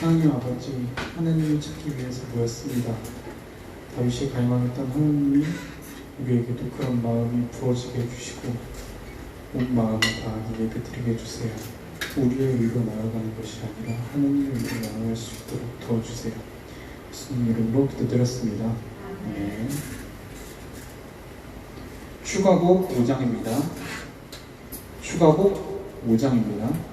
하나님 아버지, 하나님을 찾기 위해서 모였습니다. 다윗이 갈망했던 하나님이 우리에게도 그런 마음이 부어지게 해주시고 온 마음을 다하게 예배드리게 해주세요. 우리의 의로 나아가는 것이 아니라 하나님의 의로 나아갈 수 있도록 도와주세요. 예수님 이름으로 기도드렸습니다. 네. 추가곡 5장입니다. 추가곡 5장입니다.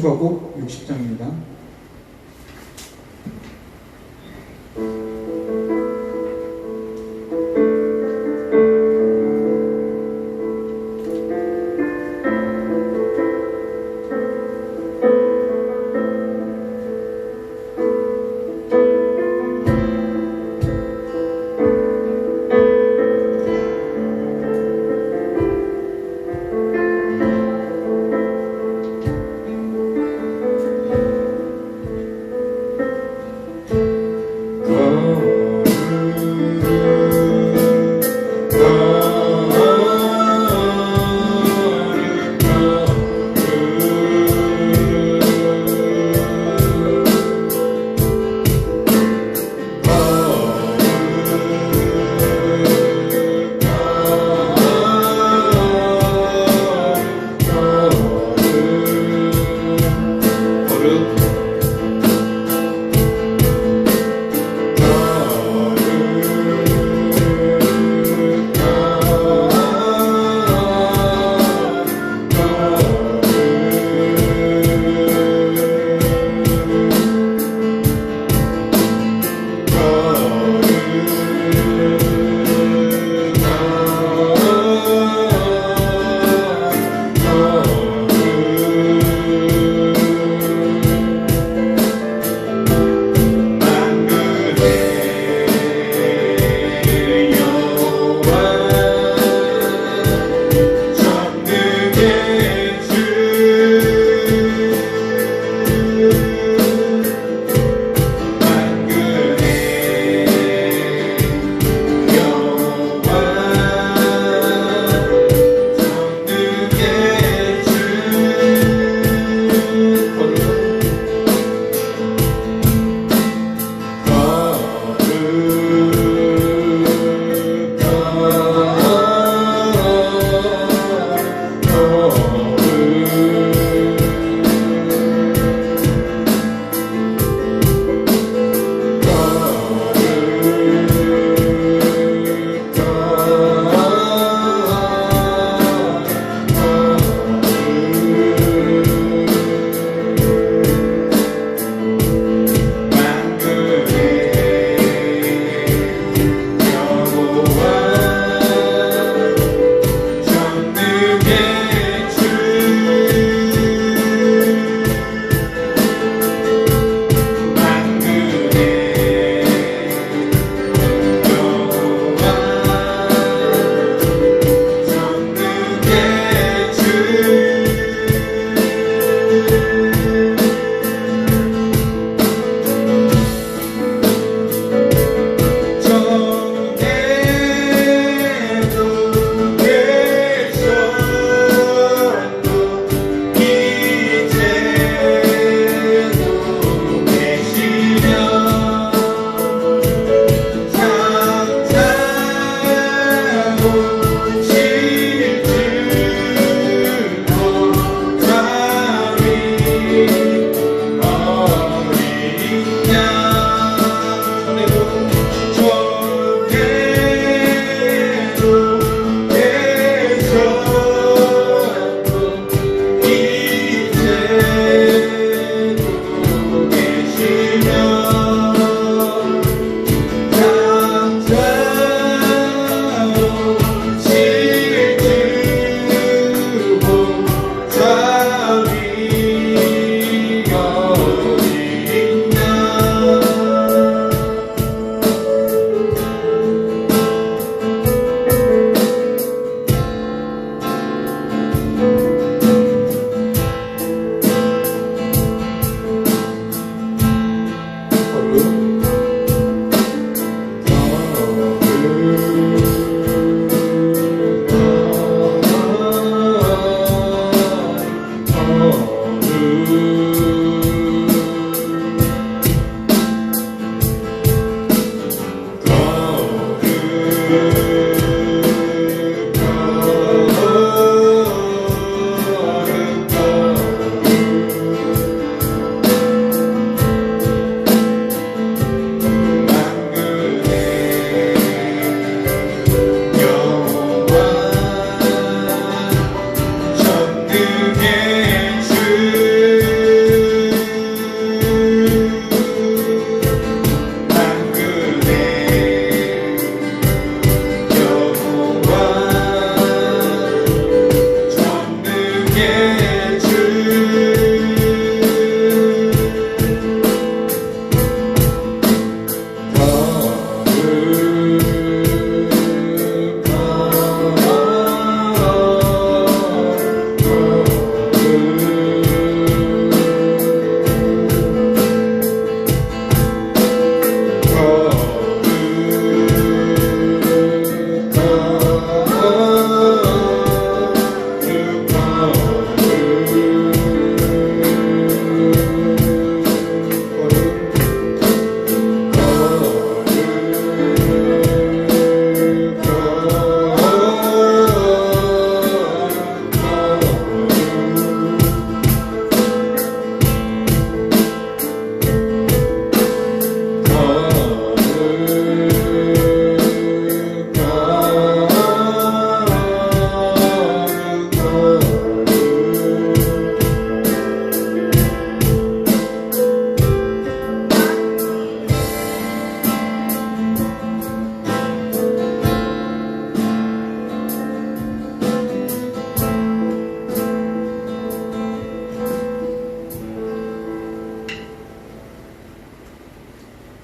추가곡 60장입니다.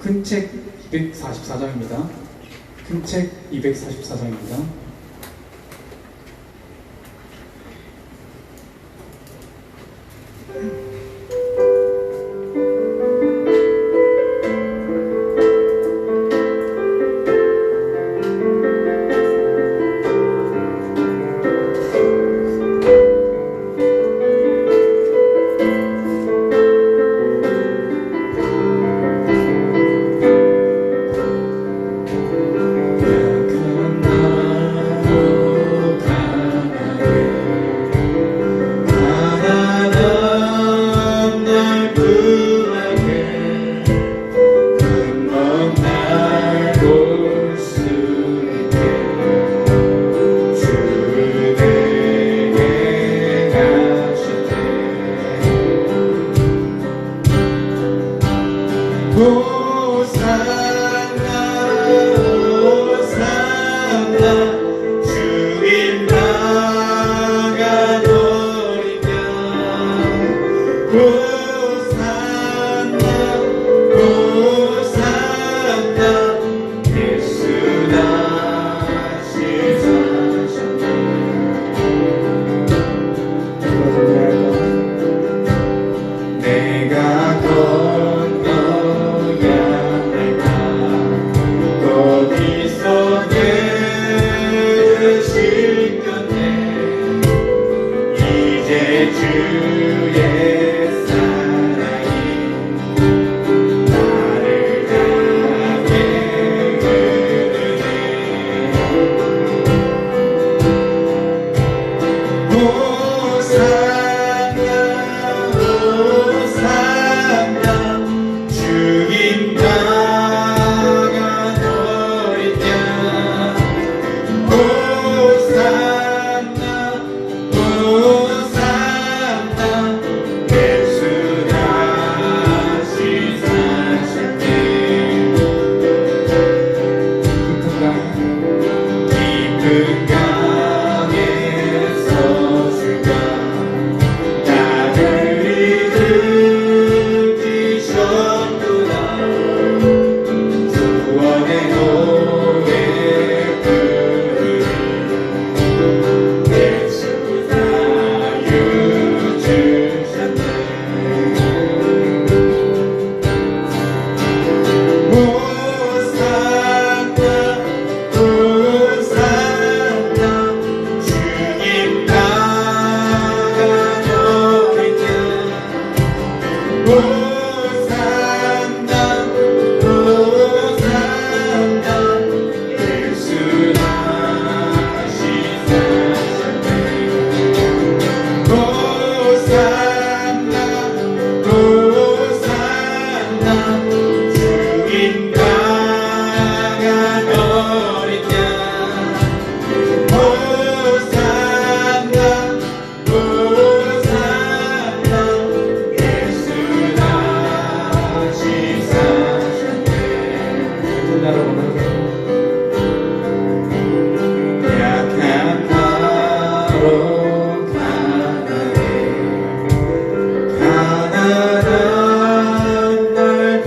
큰 책 244장입니다. 큰 책 244장입니다. 가난한 날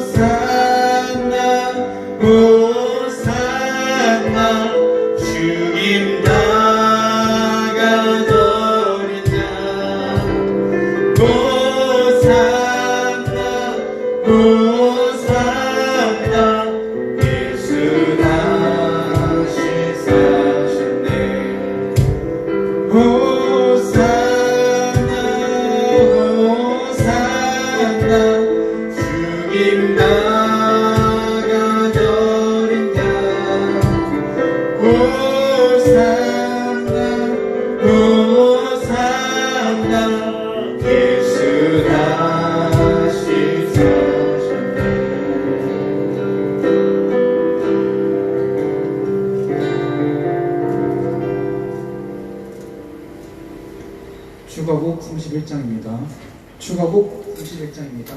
호산나 호산나 주님 나가더린 자 호산나 호산나 예수 다시 사셨네 호산나 호산나 주님 나가더린 자 호산나 호산나 예수 다시 사셨네 추가곡 31장입니다. 추가곡 31장입니다.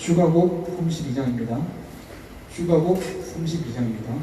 휴가곡 32장입니다. 휴가곡 32장입니다.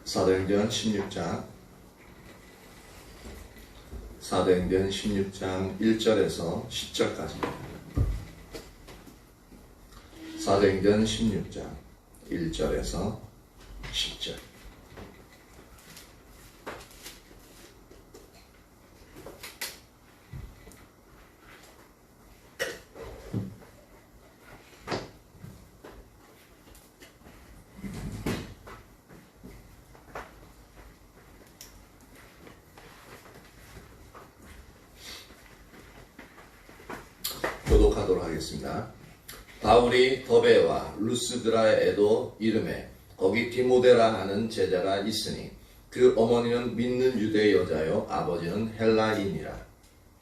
사도행전 16장 1절에서 10절까지입니다. 사도행전 16장 1절에서 10절. 교독하도록 하겠습니다. 바울이 더베와 루스드라에도 이름에 거기 디모데라 하는 제자가 있으니 그 어머니는 믿는 유대 여자요 아버지는 헬라인이라.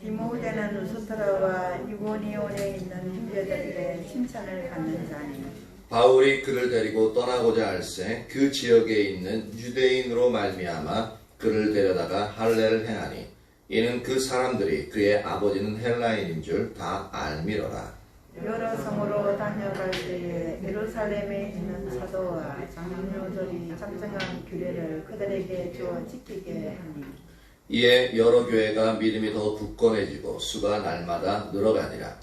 디모데는 루스드라와 이고니온에 있는 유대들에게 칭찬을 받는 자니 바울이 그를 데리고 떠나고자 할새 그 지역에 있는 유대인으로 말미암아 그를 데려다가 할례를 행하니 이는 그 사람들이 그의 아버지는 헬라인인 줄 다 알미러라. 여러 성으로 다녀갈 때에 예루살렘에 있는 사도와 장로들이 작정한 규례를 그들에게 주어 지키게 하니 이에 여러 교회가 믿음이 더 굳건해지고 수가 날마다 늘어가니라.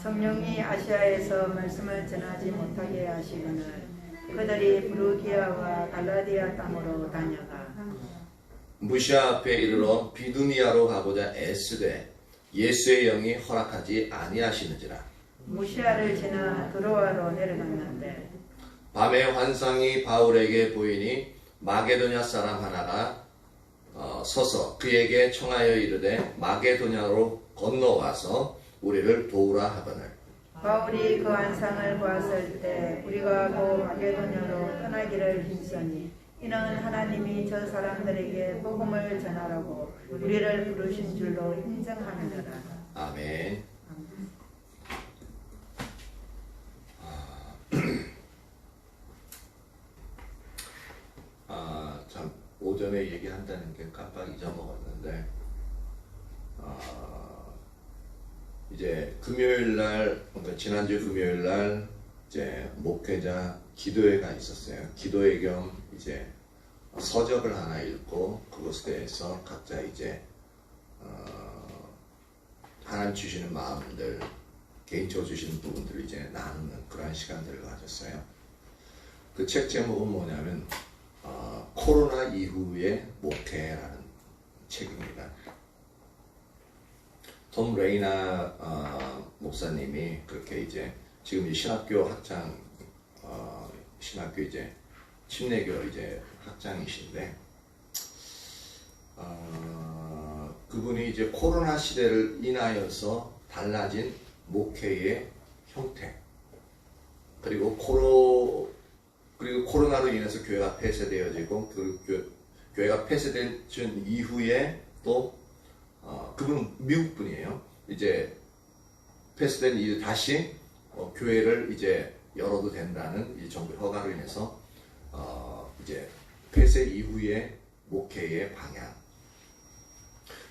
성령이 아시아에서 말씀을 전하지 못하게 하시거늘 그들이 브루기아와 갈라디아 땅으로 다녀가 무시아 앞에 이르러 비두니아로 가고자 애쓰되 예수의 영이 허락하지 아니하시는지라. 무시아를 지나 드로아로 내려갔는데 밤에 환상이 바울에게 보이니 마게도냐 사람 하나가 서서 그에게 청하여 이르되 마게도냐로 건너와서 우리를 도우라 하거늘. 바울이 그 환상을 보았을 때 우리가 고 마게도냐로 떠나기를 힘쓰니 이는 하나님이 저 사람들에게 복음을 전하라고 우리를 부르신 줄로 인정하느니라. 아멘. 참 오전에 얘기한다는 게 깜빡 잊어먹었는데 이제 금요일날, 그러니까 지난주 금요일날 이제 목회자 기도회가 있었어요. 기도회 겸 이제 서적을 하나 읽고 그것에 대해서 각자 이제 하나님 주시는 마음들, 개인적으로 주시는 부분들을 이제 나누는 그런 시간들을 가졌어요. 그 책 제목은 뭐냐면 코로나 이후의 목회라는 책입니다. 톰 레이나 목사님이 그렇게 이제 지금 신학교 학장, 신학교 이제 침례교 이제 학장이신데, 그분이 이제 코로나 시대를 인하여서 달라진 목회의 형태, 그리고 코로나로 인해서 교회가 폐쇄되어지고 그 교회가 폐쇄된 이후에 또 그분은 미국 분이에요. 이제 폐쇄된 이후 다시 교회를 이제 열어도 된다는 이 정부 허가로 인해서 이제 폐쇄 이후의 목회의 방향,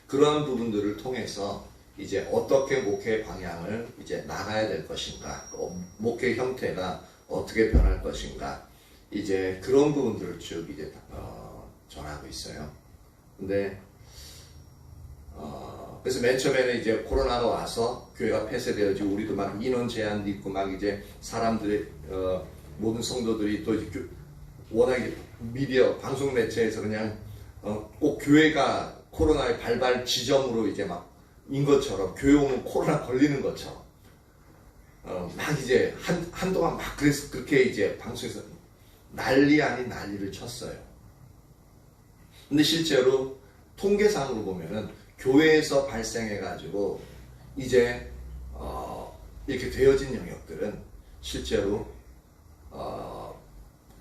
그러한 부분들을 통해서 이제 어떻게 목회의 방향을 이제 나가야 될 것인가, 목회 형태가 어떻게 변할 것인가, 이제 그런 부분들을 쭉 이제 전하고 있어요. 근데 그래서 맨 처음에는 이제 코로나가 와서 교회가 폐쇄되어지고 우리도 막 인원 제한도 있고 막 이제 사람들의 모든 성도들이 또 이제 워낙 미디어 방송 매체에서 그냥 꼭 교회가 코로나의 발발 지점으로 이제 막 인 것처럼, 교회 오면 코로나 걸리는 것처럼 막 이제 한동안 막 그래서 그렇게 이제 방송에서 난리 아닌 난리를 쳤어요. 근데 실제로 통계상으로 보면은 교회에서 발생해가지고 이제 이렇게 되어진 영역들은 실제로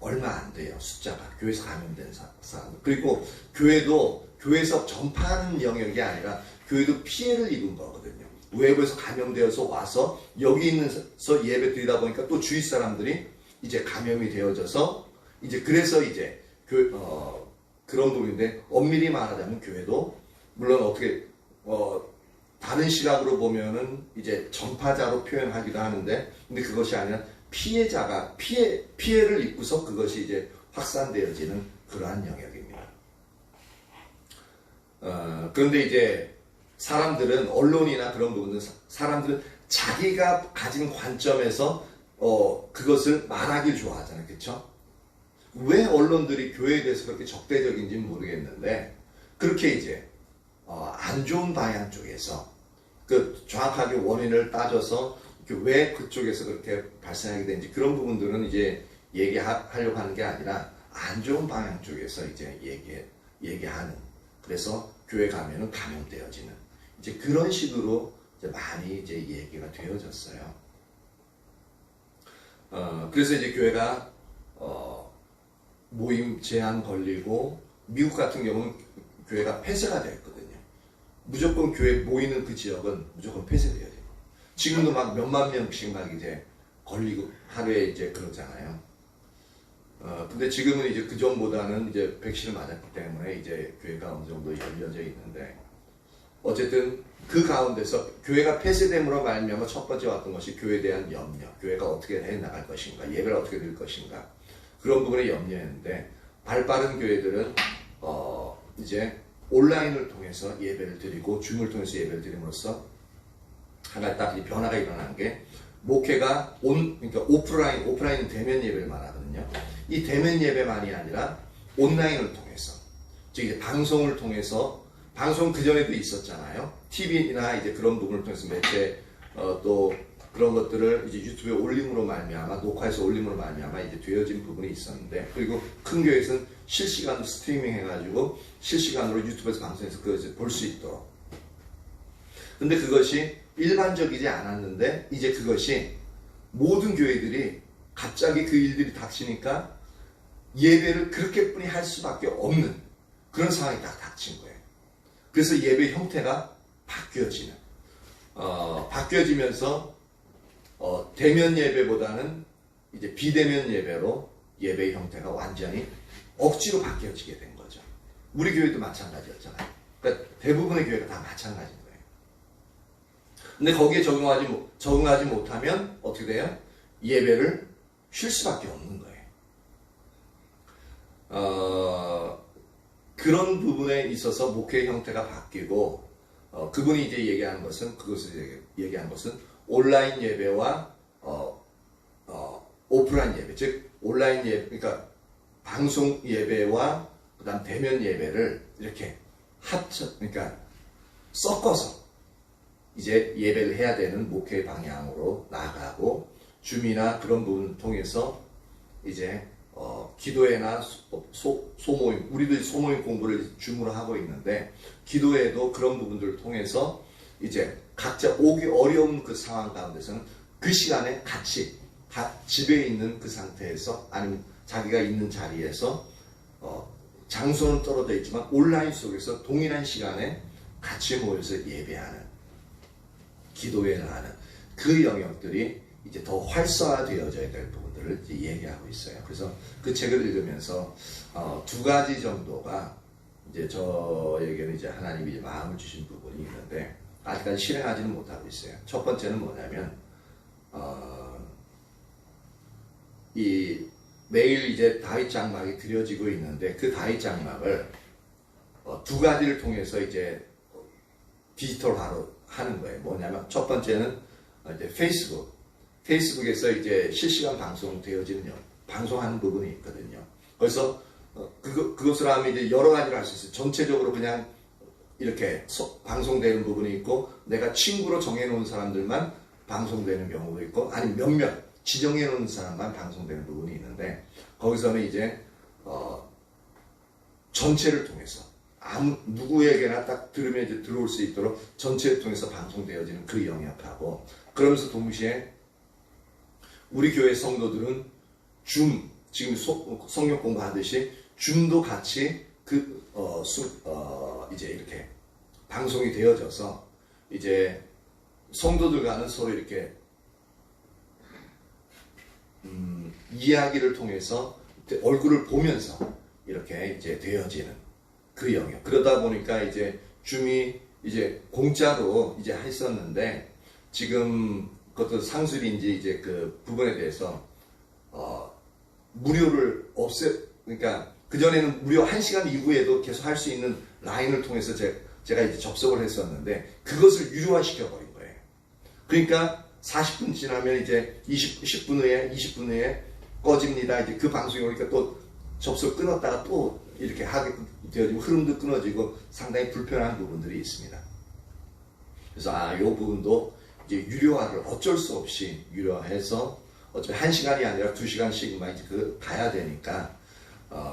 얼마 안 돼요. 숫자가 교회에서 감염된 사람. 그리고 교회도 교회에서 전파하는 영역이 아니라 교회도 피해를 입은 거거든요. 외부에서 감염되어서 와서 여기 있는서 예배 드리다 보니까 또 주위 사람들이 이제 감염이 되어져서 이제 그래서 이제 그런 부분인데, 엄밀히 말하자면 교회도 물론 어떻게 다른 시각으로 보면은 이제 전파자로 표현하기도 하는데, 근데 그것이 아니라 피해자가 피해를 입고서 그것이 이제 확산되어지는 그러한 영역입니다. 그런데 이제 사람들은 언론이나 그런 부분들 사람들은 자기가 가진 관점에서 그것을 말하길 좋아하잖아요. 그렇죠? 왜 언론들이 교회에 대해서 그렇게 적대적인지는 모르겠는데 그렇게 이제 안 좋은 방향 쪽에서 그 정확하게 원인을 따져서 왜 그쪽에서 그렇게 발생하게 되는지 그런 부분들은 이제 얘기하려고 하는 게 아니라 안 좋은 방향 쪽에서 이제 얘기하는 그래서 교회 가면은 감염되어지는 이제 그런 식으로 이제 많이 이제 얘기가 되어졌어요. 그래서 이제 교회가 모임 제한 걸리고 미국 같은 경우는 교회가 폐쇄가 되었거든요. 무조건 교회 모이는 그 지역은 무조건 폐쇄되어야 돼요. 지금도 막 몇만 명씩 막 이제 걸리고 하루에 이제 그러잖아요. 근데 지금은 이제 그 전보다는 이제 백신을 맞았기 때문에 이제 교회가 어느 정도 열려져 있는데 어쨌든 그 가운데서 교회가 폐쇄됨으로 말미암아 첫 번째 왔던 것이 교회에 대한 염려, 교회가 어떻게 해 나갈 것인가, 예배를 어떻게 드릴 것인가 그런 부분에 염려했는데 발빠른 교회들은 이제 온라인을 통해서 예배를 드리고 줌을 통해서 예배를 드림으로써 하나 딱 이 변화가 일어난 게 목회가 그러니까 오프라인 대면 예배를 말하거든요. 이 대면 예배만이 아니라 온라인을 통해서 즉 이제 방송을 통해서 방송 그 전에도 있었잖아요. TV나 이제 그런 부분을 통해서 매체 또 그런 것들을 이제 유튜브에 올림으로 말미암아 녹화해서 올림으로 말미암아 이제 되어진 부분이 있었는데 그리고 큰 교회에서는 실시간으로 스트리밍 해가지고 실시간으로 유튜브에서 방송해서 그것을 볼 수 있도록. 근데 그것이 일반적이지 않았는데 이제 그것이 모든 교회들이 갑자기 그 일들이 닥치니까 예배를 그렇게뿐이 할 수밖에 없는 그런 상황이 딱 닥친 거예요. 그래서 예배 형태가 바뀌어지면서 대면 예배보다는 이제 비대면 예배로 예배 형태가 완전히 억지로 바뀌어지게 된 거죠. 우리 교회도 마찬가지였잖아요. 그러니까 대부분의 교회가 다 마찬가지인 거예요. 근데 거기에 적응하지 못하면 어떻게 돼요? 예배를 쉴 수밖에 없는 거예요. 그런 부분에 있어서 목회 형태가 바뀌고 그분이 이제 얘기하는 것은 온라인 예배와 오프라인 예배, 즉 온라인 예배, 그러니까 방송 예배와 그다음 대면 예배를 이렇게 그러니까 섞어서 이제 예배를 해야 되는 목회 방향으로 나아가고 줌이나 그런 부분을 통해서 이제 기도회나 소모임, 우리도 소모임 공부를 줌으로 하고 있는데 기도회도 그런 부분들을 통해서 이제 각자 오기 어려운 그 상황 가운데서는 그 시간에 같이 집에 있는 그 상태에서 아니면 자기가 있는 자리에서 장소는 떨어져 있지만 온라인 속에서 동일한 시간에 같이 모여서 예배하는 기도회를 하는 그 영역들이 이제 더 활성화되어져야 될 부분들을 이제 얘기하고 있어요. 그래서 그 책을 읽으면서 두 가지 정도가 이제 저에게는 이제 하나님이 이제 마음을 주신 부분이 있는데 아직까지 실행하지는 못하고 있어요. 첫 번째는 뭐냐면 이 매일 이제 다윗 장막이 드려지고 있는데 그 다윗 장막을 두 가지를 통해서 이제 디지털화로 하는 거예요. 뭐냐면 첫 번째는 이제 페이스북에서 이제 실시간 방송하는 부분이 있거든요. 그래서 그것을 하면 이제 여러 가지를 할 수 있어요. 전체적으로 그냥 이렇게 방송되는 부분이 있고 내가 친구로 정해놓은 사람들만 방송되는 경우도 있고 아니면 몇몇 지정해놓은 사람만 방송되는 부분이 있는데 거기서는 이제 전체를 통해서 누구에게나 딱 들으면 이제 들어올 수 있도록 전체를 통해서 방송되어지는 그 영역하고 그러면서 동시에 우리 교회 성도들은 지금 성경 공부하듯이 줌도 같이 이제 이렇게 방송이 되어져서 이제 성도들과는 서로 이렇게 이야기를 통해서 얼굴을 보면서 이렇게 이제 되어지는 그 영역. 그러다 보니까 이제 줌이 이제 공짜로 이제 했었는데 지금 그것도 상술인지 이제 그 부분에 대해서 무료를 그러니까 그전에는 무려 1시간 이후에도 계속 할 수 있는 라인을 통해서 제가 이제 접속을 했었는데 그것을 유료화시켜 버린 거예요. 그러니까 40분 지나면 이제 20분 후에 꺼집니다. 이제 그 방송이 오니까 또 접속 끊었다가 또 이렇게 하게 되어지고 흐름도 끊어지고 상당히 불편한 부분들이 있습니다. 그래서 이 부분도 이제 유료화를 어쩔 수 없이 유료화해서 어차피 1시간이 아니라 2시간씩만 이제 가야 되니까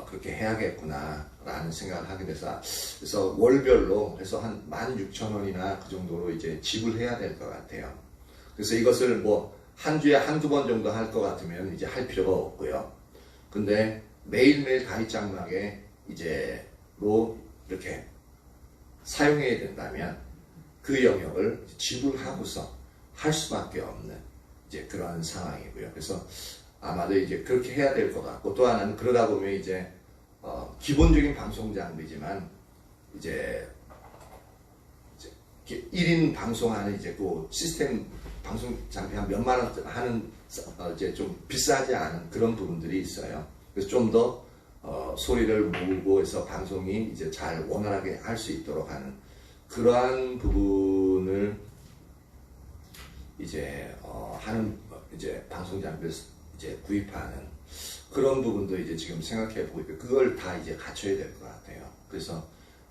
그렇게 해야겠구나라는 생각을 하게 돼서 그래서 월별로 해서 한 16,000원이나 그 정도로 이제 지불해야 될 것 같아요. 그래서 이것을 뭐 한 주에 한두 번 정도 할 것 같으면 이제 할 필요가 없고요. 근데 매일매일 가입 장막에 이제로 이렇게 사용해야 된다면 그 영역을 지불하고서 할 수밖에 없는 이제 그런 상황이고요. 그래서 아마도 이제 그렇게 해야 될 것 같고 또 하나는 그러다 보면 이제 기본적인 방송 장비지만 이제 1인 방송하는 이제 그 시스템 방송 장비 한 몇만 원 하는 이제 좀 비싸지 않은 그런 부분들이 있어요. 그래서 좀 더 소리를 모으고 해서 방송이 이제 잘 원활하게 할 수 있도록 하는 그러한 부분을 이제 하는 이제 방송 장비를 이제 구입하는 그런 부분도 이제 지금 생각해 보고 있고 그걸 다 이제 갖춰야 될 것 같아요. 그래서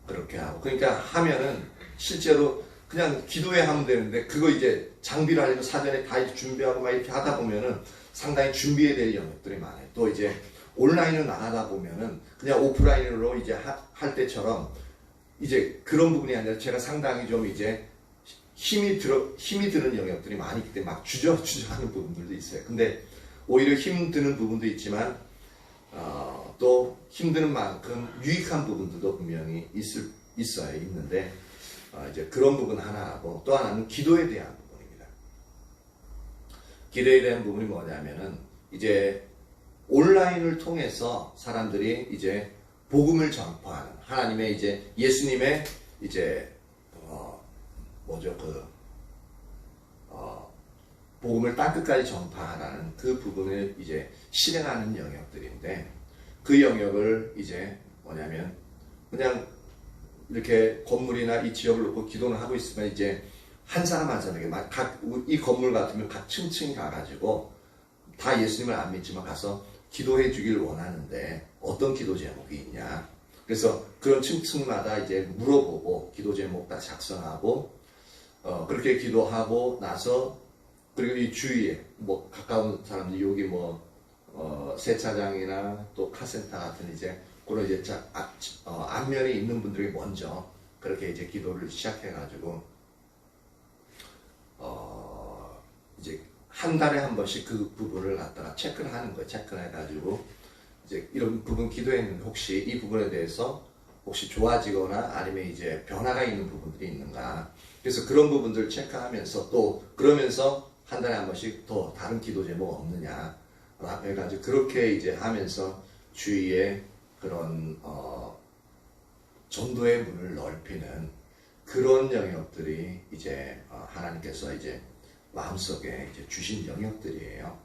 그렇게 하고 그러니까 하면은 실제로 그냥 기도회 하면 되는데 그거 이제 장비를 하려면 사전에 다 이제 준비하고 막 이렇게 하다 보면은 상당히 준비해야 될 영역들이 많아요. 또 이제 온라인을 나가다 보면은 그냥 오프라인으로 이제 할 때처럼 이제 그런 부분이 아니라 제가 상당히 좀 이제 힘이 드는 영역들이 많이 있기 때문에 막 주저하는 부분들도 있어요. 근데 오히려 힘드는 부분도 있지만 또 힘드는 만큼 유익한 부분들도 분명히 있는데 이제 그런 부분 하나하고 또 하나는 기도에 대한 부분입니다. 기도에 대한 부분이 뭐냐면은 이제 온라인을 통해서 사람들이 이제 복음을 전파하는 하나님의 이제 예수님의 이제 복음을 땅끝까지 전파하라는 그 부분을 이제 실행하는 영역들인데 그 영역을 이제 뭐냐면 그냥 이렇게 건물이나 이 지역을 놓고 기도를 하고 있으면 이제 한 사람 한 사람에게 이 건물 같으면 각 층층 가가지고 다 예수님을 안 믿지만 가서 기도해 주길 원하는데 어떤 기도 제목이 있냐. 그래서 그런 층층마다 이제 물어보고 기도 제목 다 작성하고 그렇게 기도하고 나서 그리고 이 주위에 뭐 가까운 사람들 여기 뭐 세차장이나 또 카센터 같은 이제 그런 이제 안면에 있는 분들이 먼저 그렇게 이제 기도를 시작해가지고 이제 한 달에 한 번씩 그 부분을 갖다가 체크를 하는 거예요. 체크를 해가지고 이제 이런 부분 기도했는데 혹시 이 부분에 대해서 혹시 좋아지거나 아니면 이제 변화가 있는 부분들이 있는가. 그래서 그런 부분들 체크하면서 또 그러면서 한 달에 한 번씩 더 다른 기도 제목 없느냐 해가지고 그렇게 이제 하면서 주위에 그런 전도의 문을 넓히는 그런 영역들이 이제 하나님께서 이제 마음속에 이제 주신 영역들이에요.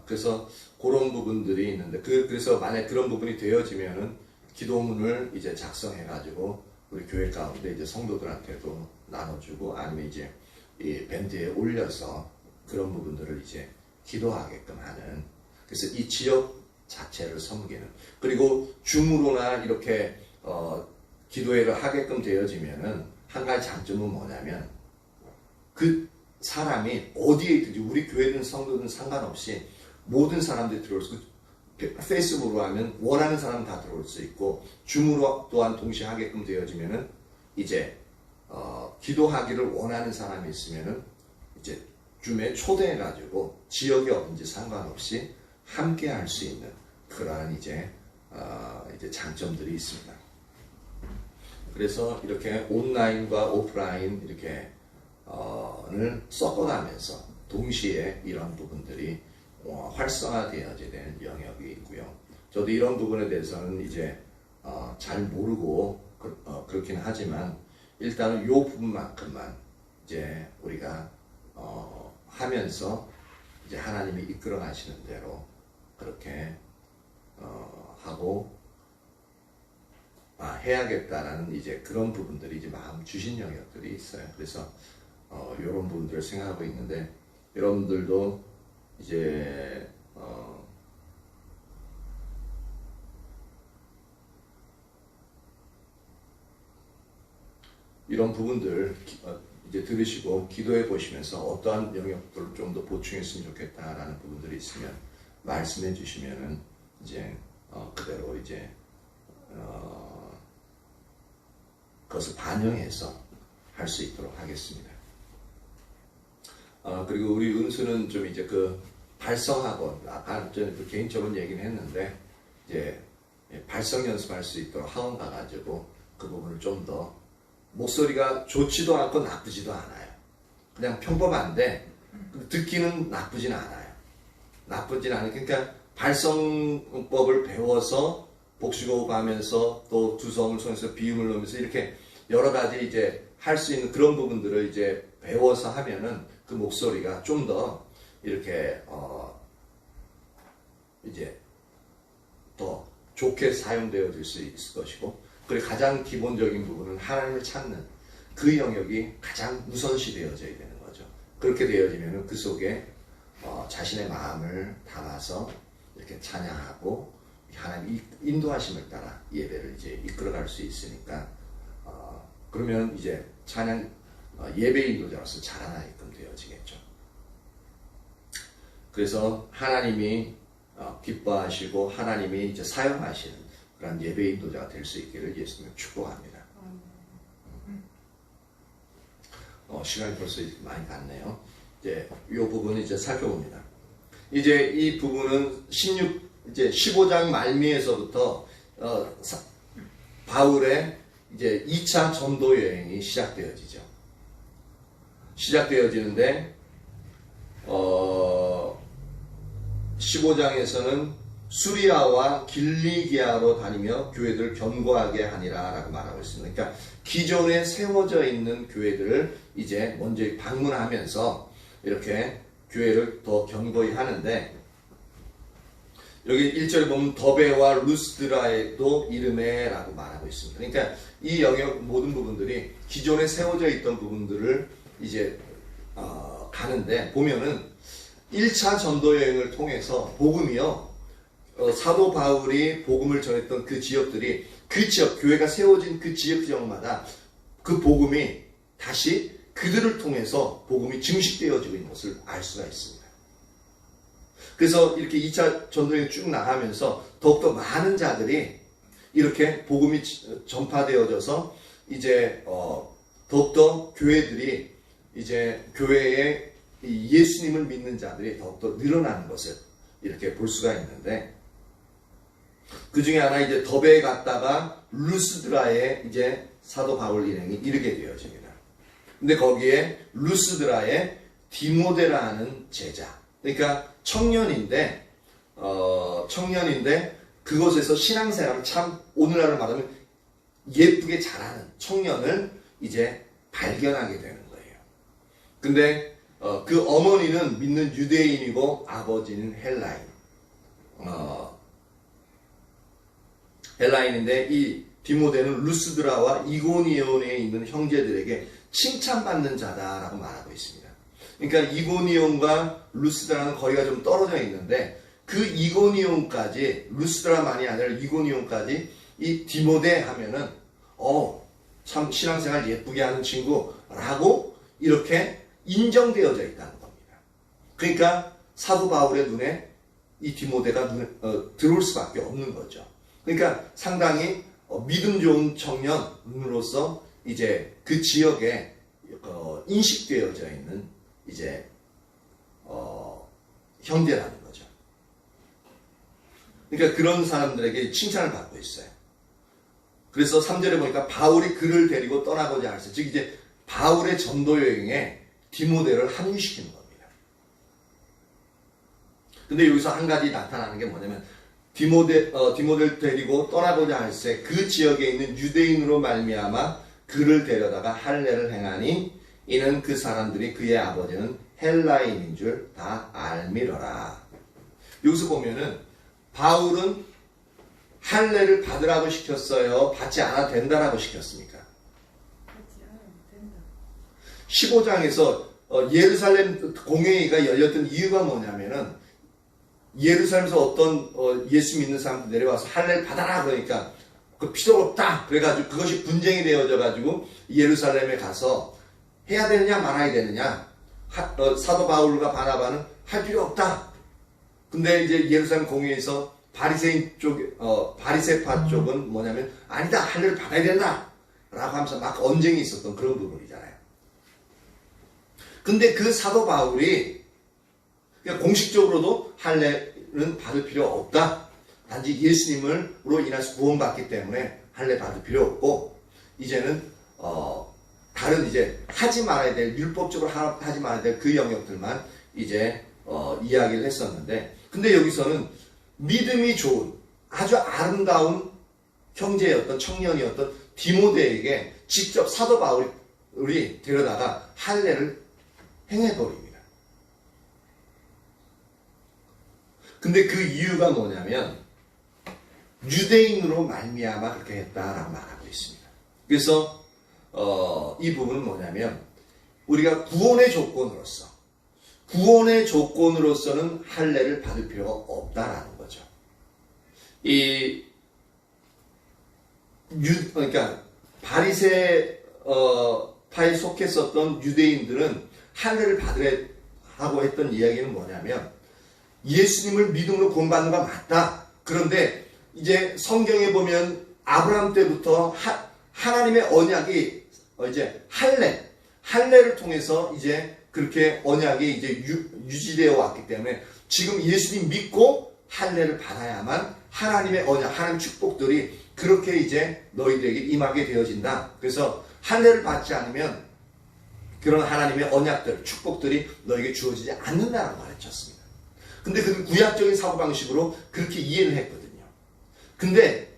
그래서 그런 부분들이 있는데 그래서 만약 그런 부분이 되어지면은 기도문을 이제 작성해가지고 우리 교회 가운데 이제 성도들한테도 나눠주고 아니면 이제 이 밴드에 올려서 그런 부분들을 이제 기도하게끔 하는 그래서 이 지역 자체를 섬기는 그리고 줌으로나 이렇게 기도회를 하게끔 되어지면은 한 가지 장점은 뭐냐면 그 사람이 어디에 있든지 우리 교회든 성도든 상관없이 모든 사람들이 들어올 수 있고 페이스북으로 하면 원하는 사람 다 들어올 수 있고 줌으로 또한 동시에 하게끔 되어지면은 이제 기도하기를 원하는 사람이 있으면은 이제 줌에 초대해가지고 지역이 어딘지 상관없이 함께 할 수 있는 그러한 이제 장점들이 있습니다. 그래서 이렇게 온라인과 오프라인 이렇게 를 섞어가면서 동시에 이런 부분들이 활성화되어야 되는 영역이 있고요. 저도 이런 부분에 대해서는 이제 잘 모르고 그렇긴 하지만 일단은 이 부분만큼만 이제 우리가 하면서 이제 하나님이 이끌어 가시는 대로 그렇게 하고 해야겠다라는 이제 그런 부분들이 이제 마음 주신 영역들이 있어요. 그래서 이런 부분들을 생각하고 있는데 여러분들도 이제 이런 부분들 이제 들으시고 기도해 보시면서 어떠한 영역들을 좀 더 보충했으면 좋겠다라는 부분들이 있으면 말씀해 주시면은 이제 그대로 이제 그것을 반영해서 할 수 있도록 하겠습니다. 그리고 우리 은수는 좀 이제 그 발성학원, 아까 전에 또 개인적으로 얘기는 했는데 이제 발성 연습할 수 있도록 학원 가가지고 그 부분을 좀 더 목소리가 좋지도 않고 나쁘지도 않아요. 그냥 평범한데 듣기는 나쁘진 않아요. 나쁘진 않아요. 그러니까 발성법을 배워서 복식호흡 하면서 또 두성을 손에서 비음을 넣으면서 이렇게 여러 가지 이제 할 수 있는 그런 부분들을 이제 배워서 하면은 그 목소리가 좀 더 이렇게 이제 더 좋게 사용되어질 수 있을 것이고, 그리고 가장 기본적인 부분은 하나님을 찾는 그 영역이 가장 우선시 되어져야 되는 거죠. 그렇게 되어지면은 그 속에 자신의 마음을 담아서 이렇게 찬양하고 하나님 인도하심을 따라 예배를 이제 이끌어갈 수 있으니까 그러면 이제 찬양 예배 인도자로서 자라나게끔 되어지겠죠. 그래서 하나님이 기뻐하시고 하나님이 이제 사용하시는 그런 예배 인도자가 될 수 있기를 예수님 축복합니다. 시간이 벌써 많이 갔네요. 이제 이 부분을 이제 살펴봅니다. 이제 이 부분은 15장 말미에서부터 바울의 이제 2차 전도 여행이 시작되어지죠. 시작되어지는데 15장에서는 수리아와 길리기아로 다니며 교회들을 견고하게 하니라 라고 말하고 있습니다. 그러니까 기존에 세워져 있는 교회들을 이제 먼저 방문하면서 이렇게 교회를 더 견고히 하는데, 여기 1절에 보면 더베와 루스드라에도 이름에 라고 말하고 있습니다. 그러니까 이 영역 모든 부분들이 기존에 세워져 있던 부분들을 이제 가는데, 보면은 1차 전도 여행을 통해서 복음이요, 사도 바울이 복음을 전했던 그 지역들이, 그 지역, 교회가 세워진 그 지역마다 그 복음이 다시 그들을 통해서 복음이 증식되어지고 있는 것을 알 수가 있습니다. 그래서 이렇게 2차 전도여행 쭉 나가면서 더욱더 많은 자들이 이렇게 복음이 전파되어져서 이제 더욱더 교회들이 이제 교회에 예수님을 믿는 자들이 더욱더 늘어나는 것을 이렇게 볼 수가 있는데, 그 중에 하나 이제 더베에 갔다가 루스드라에 이제 사도 바울 일행이 이르게 되어집니다. 근데 거기에 루스드라에 디모데라는 제자, 그러니까 청년인데 그곳에서 신앙생활을 참 오늘날로 말하면 예쁘게 잘하는 청년을 이제 발견하게 되는 거예요. 근데 그 어머니는 믿는 유대인이고 아버지는 헬라인. 헬라인인데 이 디모데는 루스드라와 이고니온에 있는 형제들에게 칭찬받는 자다라고 말하고 있습니다. 그러니까 이고니온과 루스드라는 거리가 좀 떨어져 있는데, 그 이고니온까지, 루스드라만이 아니라 이고니온까지 이 디모데 하면은 참 신앙생활 예쁘게 하는 친구라고 이렇게 인정되어져 있다는 겁니다. 그러니까 사도 바울의 눈에 이 디모데가 들어올 수밖에 없는 거죠. 그러니까 상당히 믿음 좋은 청년으로서 이제 그 지역에 인식되어져 있는 이제 형제라는 거죠. 그러니까 그런 사람들에게 칭찬을 받고 있어요. 그래서 3절에 보니까 바울이 그를 데리고 떠나고자 할세, 즉 이제 바울의 전도 여행에 디모데를 합류시키는 겁니다. 근데 여기서 한 가지 나타나는 게 뭐냐면, 디모데를 데리고 떠나고자 할세 그 지역에 있는 유대인으로 말미암아 그를 데려다가 할례를 행하니 이는 그 사람들이 그의 아버지는 헬라인인 줄 다 알미러라. 여기서 보면은 바울은 할례를 받으라고 시켰어요? 받지 않아도 된다라고 시켰습니까? 15장에서 예루살렘 공회의가 열렸던 이유가 뭐냐면은 예루살렘에서 어떤 예수 믿는 사람들 내려와서 할례를 받아라 그러니까 그 필요가 없다 그래가지고 그것이 분쟁이 되어져 가지고 예루살렘에 가서 해야 되느냐 말아야 되느냐 사도 바울과 바나바는 할 필요 없다. 근데 이제 예루살렘 공회에서 바리새인 쪽 바리새파 쪽은 뭐냐면 아니다 할례를 받아야 된다 라고 하면서 막 언쟁이 있었던 그런 부분이잖아요. 근데 그 사도 바울이 그러니까 공식적으로도 할례는 받을 필요 없다. 단지 예수님으로 인해서 구원받기 때문에 할례 받을 필요 없고 이제는 다른 이제 하지 말아야 될 율법적으로 하지 말아야 될 그 영역들만 이제 이야기를 했었는데 근데 여기서는 믿음이 좋은 아주 아름다운 형제였던 청년이었던 디모데에게 직접 사도 바울이 데려다가 할례를 행해버립니다. 근데 그 이유가 뭐냐면 유대인으로 말미암아 그렇게 했다라고 말하고 있습니다. 그래서 이 부분은 뭐냐면 우리가 구원의 조건으로서는 할례를 받을 필요가 없다라는 거죠. 그러니까 바리새파에 속했었던 유대인들은 할례를 받으라고 했던 이야기는 뭐냐면 예수님을 믿음으로 구원받는 건 맞다. 그런데 이제 성경에 보면 아브라함 때부터 하나님의 언약이 이제 할례를 통해서 이제 그렇게 언약이 이제 유지되어 왔기 때문에 지금 예수님 믿고 할례를 받아야만 하나님의 언약, 하나님의 축복들이 그렇게 이제 너희들에게 임하게 되어진다. 그래서 할례를 받지 않으면 그런 하나님의 언약들, 축복들이 너에게 주어지지 않는다라고 가르쳤습니다. 근데 그 구약적인 사고방식으로 그렇게 이해를 했거든요. 근데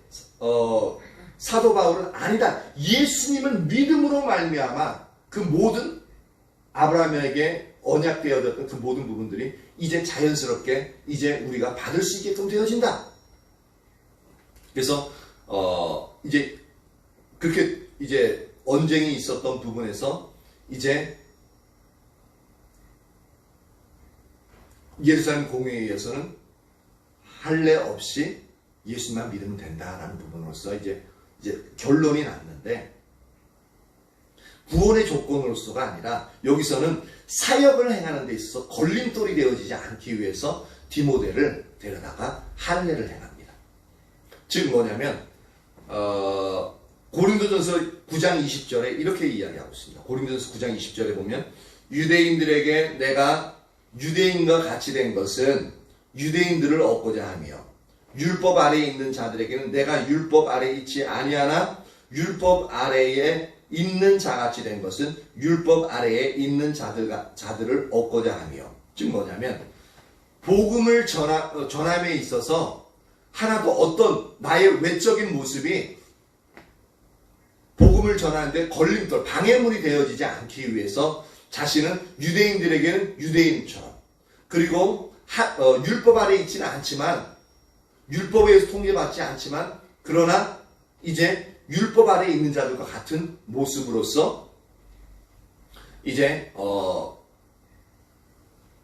사도 바울은 아니다. 예수님을 믿음으로 말미암아 그 모든 아브라함에게 언약되어졌던 그 모든 부분들이 이제 자연스럽게 이제 우리가 받을 수 있게끔 되어진다. 그래서 이제 그렇게 이제 언쟁이 있었던 부분에서 이제 예루살렘 공회에서는 할례 없이 예수만 믿으면 된다라는 부분으로서 이제 결론이 났는데 구원의 조건으로서가 아니라 여기서는 사역을 행하는 데 있어서 걸림돌이 되어지지 않기 위해서 디모데를 데려다가 할례를 행합니다. 즉 뭐냐면 고린도전서 9장 20절에 이렇게 이야기하고 있습니다. 고린도전서 9장 20절에 보면 유대인들에게 내가 유대인과 같이 된 것은 유대인들을 얻고자 하며 율법 아래에 있는 자들에게는 내가 율법 아래에 있지 아니하나 율법 아래에 있는 자같이 된 것은 율법 아래에 있는 자들을 얻고자 하며 즉 뭐냐면 복음을 전함에 있어서 하나도 어떤 나의 외적인 모습이 복음을 전하는데 걸림돌, 방해물이 되어지지 않기 위해서 자신은 유대인들에게는 유대인처럼 그리고 율법 아래에 있지는 않지만 율법에 의해서 통제받지 않지만 그러나 이제 율법 아래에 있는 자들과 같은 모습으로서 이제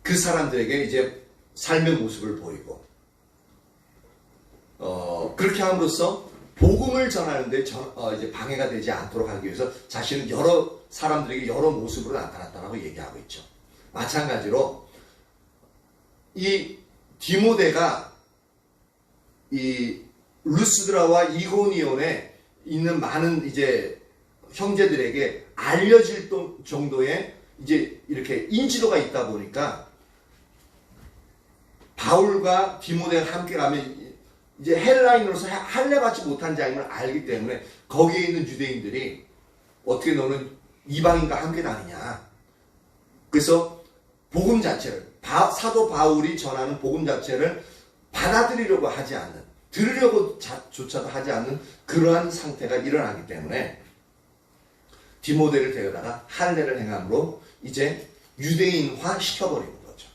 그 사람들에게 이제 삶의 모습을 보이고 그렇게 함으로써 복음을 전하는데 이제 방해가 되지 않도록 하기 위해서 자신은 여러 사람들에게 여러 모습으로 나타났다라고 얘기하고 있죠. 마찬가지로 이 디모데가 이 루스드라와 이고니온에 있는 많은 이제 형제들에게 알려질 정도의 이제 이렇게 인지도가 있다 보니까 바울과 디모데가 함께 가면 이제 헬라인으로서 할례 받지 못한 자임을 알기 때문에 거기에 있는 유대인들이 어떻게 너는 이방인과 함께 다니냐. 그래서 복음 자체를 사도 바울이 전하는 복음 자체를 받아들이려고 하지 않는, 들으려고 조차도 하지 않는 그러한 상태가 일어나기 때문에 디모데를 데려다가 할례를 행함으로 이제 유대인화 시켜버리는 거죠.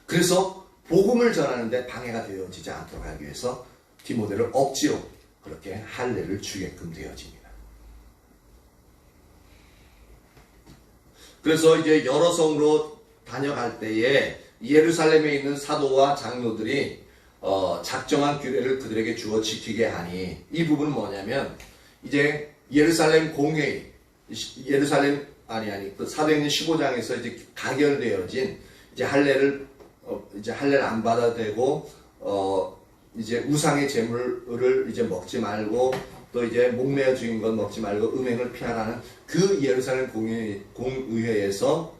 그래서 복음을 전하는데 방해가 되어지지 않도록 하기 위해서 디모데를 억지로 그렇게 할례를 주게끔 되어집니다. 그래서 이제 여러 성으로 다녀갈 때에 예루살렘에 있는 사도와 장로들이 작정한 규례를 그들에게 주어 지키게 하니, 이 부분은 뭐냐면 이제 예루살렘 공회, 그 사도행전 15장에서 이제 가결되어진 이제 할례를 안 받아도 되고, 이제 우상의 제물을 이제 먹지 말고, 또 이제 목매어 죽인 건 먹지 말고 음행을 피하라는 그 예루살렘 공의회에서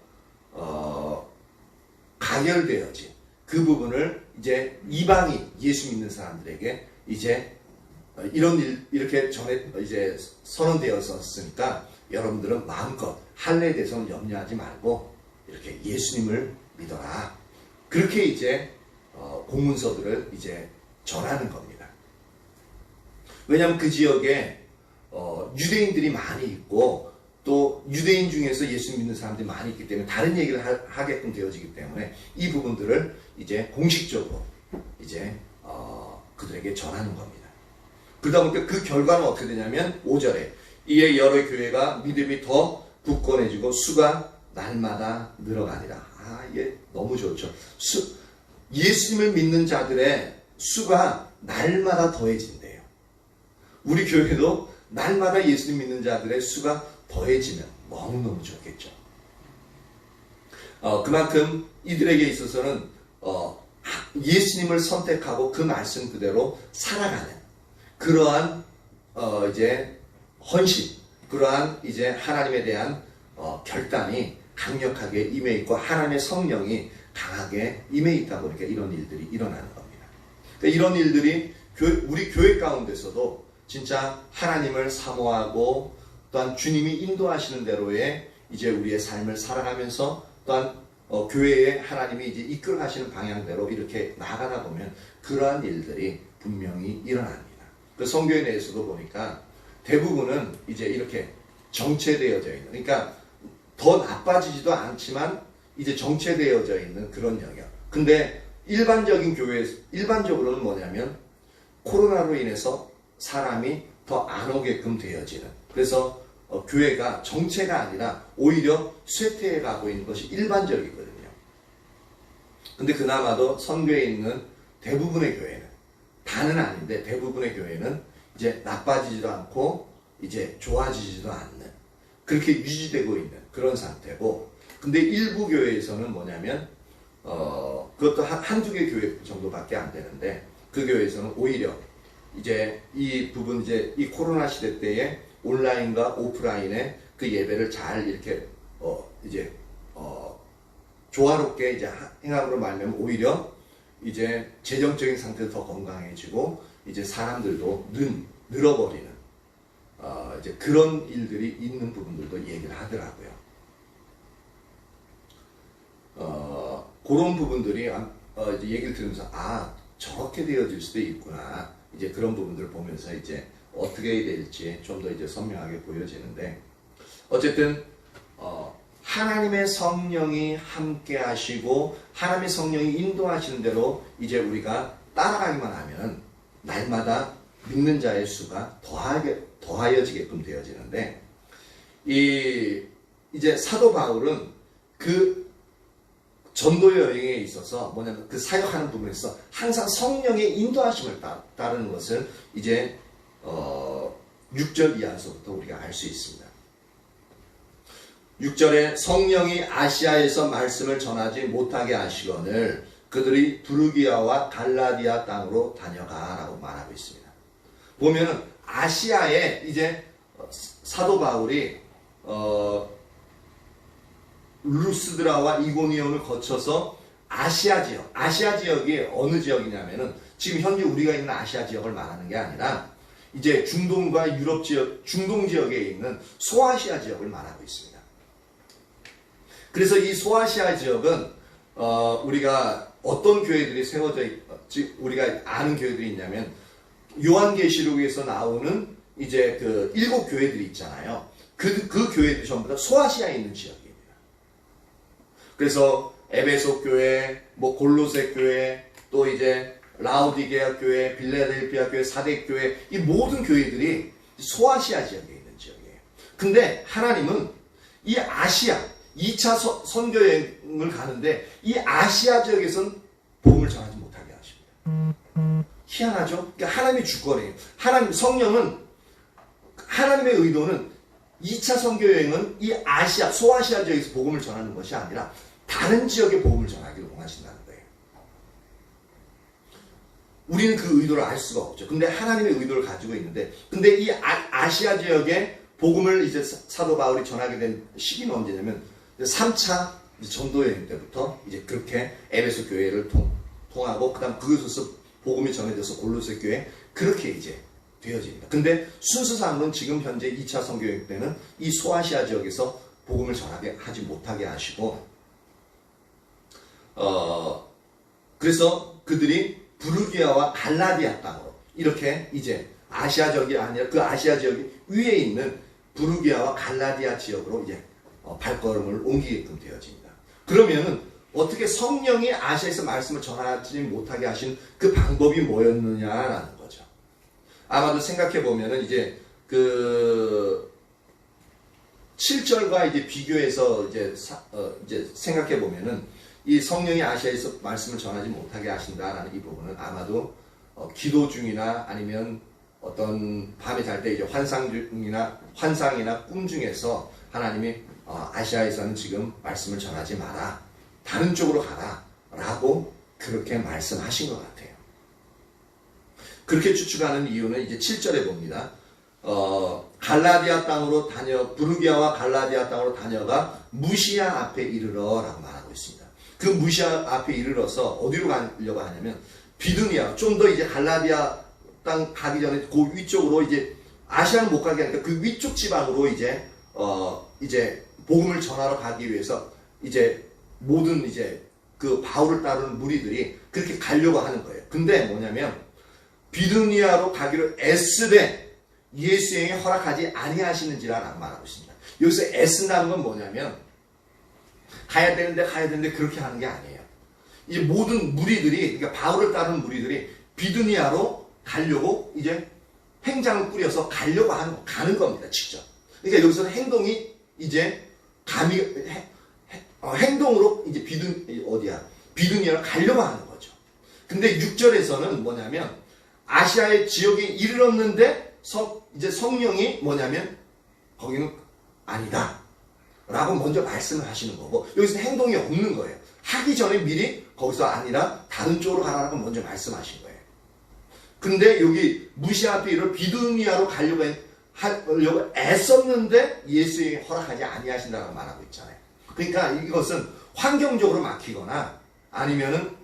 가결되어진 그 부분을 이제 이방인 예수 믿는 사람들에게 이제 이렇게 이제 선언되었었으니까 여러분들은 마음껏 할례에 대해서는 염려하지 말고 이렇게 예수님을 믿어라. 그렇게 이제 공문서들을 이제 전하는 겁니다. 왜냐하면 그 지역에 유대인들이 많이 있고, 또 유대인 중에서 예수 믿는 사람들이 많이 있기 때문에 다른 얘기를 하게끔 되어지기 때문에 이 부분들을 이제 공식적으로 이제 그들에게 전하는 겁니다. 그러다 보니까 그 결과는 어떻게 되냐면 5절에 이에 여러 교회가 믿음이 더 굳건해지고 수가 날마다 늘어가니라. 예, 너무 좋죠. 예수님을 믿는 자들의 수가 날마다 더해진대요. 우리 교회도 날마다 예수님 믿는 자들의 수가 더해지면 너무너무 좋겠죠. 그만큼 이들에게 있어서는 예수님을 선택하고 그 말씀 그대로 살아가는 그러한 이제 헌신, 그러한 이제 하나님에 대한 결단이 강력하게 임해 있고 하나님의 성령이 강하게 임해 있다 보니까 이런 일들이 일어나는 겁니다. 그러니까 이런 일들이 우리 교회 가운데서도 진짜 하나님을 사모하고 또한 주님이 인도하시는 대로의 이제 우리의 삶을 살아가면서 또한 교회에 하나님이 이제 이끌어가시는 방향대로 이렇게 나가다 보면 그러한 일들이 분명히 일어납니다. 그 성경에 대해서도 보니까 대부분은 이제 이렇게 정체되어져 있는, 그러니까 더 나빠지지도 않지만 이제 정체되어져 있는 그런 영역. 근데 일반적으로는 뭐냐면 코로나로 인해서 사람이 더 안 오게끔 되어지는, 그래서 교회가 정체가 아니라 오히려 쇠퇴해 가고 있는 것이 일반적이거든요. 근데 그나마도 선교에 있는 대부분의 교회는, 다는 아닌데 대부분의 교회는 이제 나빠지지도 않고 이제 좋아지지도 않는, 그렇게 유지되고 있는 그런 상태고, 근데 일부 교회에서는 뭐냐면 그것도 한두 개 교회 정도밖에 안 되는데 그 교회에서는 오히려 이제 이 부분, 이제 이 코로나 시대 때에 온라인과 오프라인의 그 예배를 잘 이렇게 이제 조화롭게 이제 행함으로 말하면 오히려 이제 재정적인 상태도 더 건강해지고 이제 사람들도 늘어버리는 이제 그런 일들이 있는 부분들도 얘기를 하더라고요. 그런 부분들이 이제 얘기를 들으면서 저렇게 되어질 수도 있구나, 이제 그런 부분들을 보면서 이제 어떻게 해야 될지 좀 더 이제 선명하게 보여지는데, 어쨌든 하나님의 성령이 함께 하시고 하나님의 성령이 인도하시는 대로 이제 우리가 따라가기만 하면 날마다 믿는 자의 수가 더하여지게끔 되어지는데, 이제 사도 바울은 그 전도 여행에 있어서 뭐냐면 그 사역하는 부분에서 항상 성령의 인도하심을 따르는 것을 이제 6절 이하에서부터 우리가 알 수 있습니다. 6절에 성령이 아시아에서 말씀을 전하지 못하게 하시거늘 그들이 부르기아와 갈라디아 땅으로 다녀가라고 말하고 있습니다. 보면은 아시아에 이제 사도 바울이 루스드라와 이고니온을 거쳐서 아시아 지역이 어느 지역이냐면은 지금 현재 우리가 있는 아시아 지역을 말하는 게 아니라 이제 중동과 유럽 지역, 중동 지역에 있는 소아시아 지역을 말하고 있습니다. 그래서 이 소아시아 지역은 우리가 어떤 교회들이 세워져 우리가 아는 교회들이 있냐면 요한계시록에서 나오는 이제 그 7 교회들이 있잖아요. 그 교회들이 전부 다 소아시아에 있는 지역입니다. 그래서 에베소 교회, 뭐 골로새 교회, 또 이제 라오디게아 교회, 빌라델피아 교회, 사대 교회, 이 모든 교회들이 소아시아 지역에 있는 지역이에요. 근데 하나님은 이 아시아 2차 선교여행을 가는데 이 아시아 지역에선 복음을 전하지 못하게 하십니다. 희한하죠? 그러니까 하나님의 주권이에요. 하나님 성령은 하나님의 의도는 2차 선교여행은 이 아시아 소아시아 지역에서 복음을 전하는 것이 아니라 다른 지역에 복음을 전하기를 원하신다는 거예요. 우리는 그 의도를 알 수가 없죠. 근데 하나님의 의도를 가지고 있는데, 근데 이 아시아 지역에 복음을 이제 사도 바울이 전하게 된 시기는 언제냐면 3차 전도여행 때부터 이제 그렇게 에베소 교회를 통하고 그다음 그곳에서 복음이 전해져서 골로새 교회 그렇게 이제 되어집니다. 근데 순서상으로는 지금 현재 2차 선교여행 때는 이 소아시아 지역에서 복음을 전하게 하지 못하게 하시고 그래서 그들이 부르기아와 갈라디아 땅으로 이렇게 이제 아시아 지역이 아니라 그 아시아 지역이 위에 있는 부르기아와 갈라디아 지역으로 이제 발걸음을 옮기게끔 되어집니다. 그러면은 어떻게 성령이 아시아에서 말씀을 전하지 못하게 하신 그 방법이 뭐였느냐라는 거죠. 아마도 생각해 보면은 이제 그 7절과 이제 비교해서 이제 생각해 보면은 이 성령이 아시아에서 말씀을 전하지 못하게 하신다라는 이 부분은 아마도 기도 중이나 아니면 어떤 밤에 잘 때 이제 환상이나 꿈 중에서 하나님이 아시아에서는 지금 말씀을 전하지 마라. 다른 쪽으로 가라. 라고 그렇게 말씀하신 것 같아요. 그렇게 추측하는 이유는 이제 7절에 봅니다. 갈라디아 땅으로 부르기아와 갈라디아 땅으로 다녀가 무시아 앞에 이르러 라고 말하고 있습니다. 그 무시아 앞에 이르러서 어디로 가려고 하냐면 비두니아, 좀 더 이제 갈라디아 땅 가기 전에 그 위쪽으로 이제 아시아는 못 가게 하니까 그 위쪽 지방으로 이제 복음을 전하러 가기 위해서 이제 모든 이제 그 바울을 따르는 무리들이 그렇게 가려고 하는 거예요. 근데 뭐냐면 비두니아로 가기로 애쓰되 예수에게 허락하지 아니하시는지라라고 말하고 있습니다. 여기서 애쓴다는 건 뭐냐면 가야 되는데 그렇게 하는 게 아니에요. 이 모든 무리들이, 그러니까 바울을 따르는 무리들이 비두니아로 가려고 이제 행장을 꾸려서 가려고 가는 겁니다. 직접. 그러니까 여기서는 행동이 이제 행동으로 이제 비두니아로 가려고 하는 거죠. 근데 6절에서는 뭐냐면 아시아의 지역에 이르렀는데 이제 성령이 뭐냐면 거기는 아니다 라고 먼저 말씀을 하시는 거고, 여기서 행동이 없는 거예요. 하기 전에 미리 거기서 아니라 다른 쪽으로 가라고 먼저 말씀하신 거예요. 근데 여기 무시아 앞에 이르러 비두니아로 가려고 애썼는데 예수에게 허락하지 아니하신다고 말하고 있잖아요. 그러니까 이것은 환경적으로 막히거나 아니면은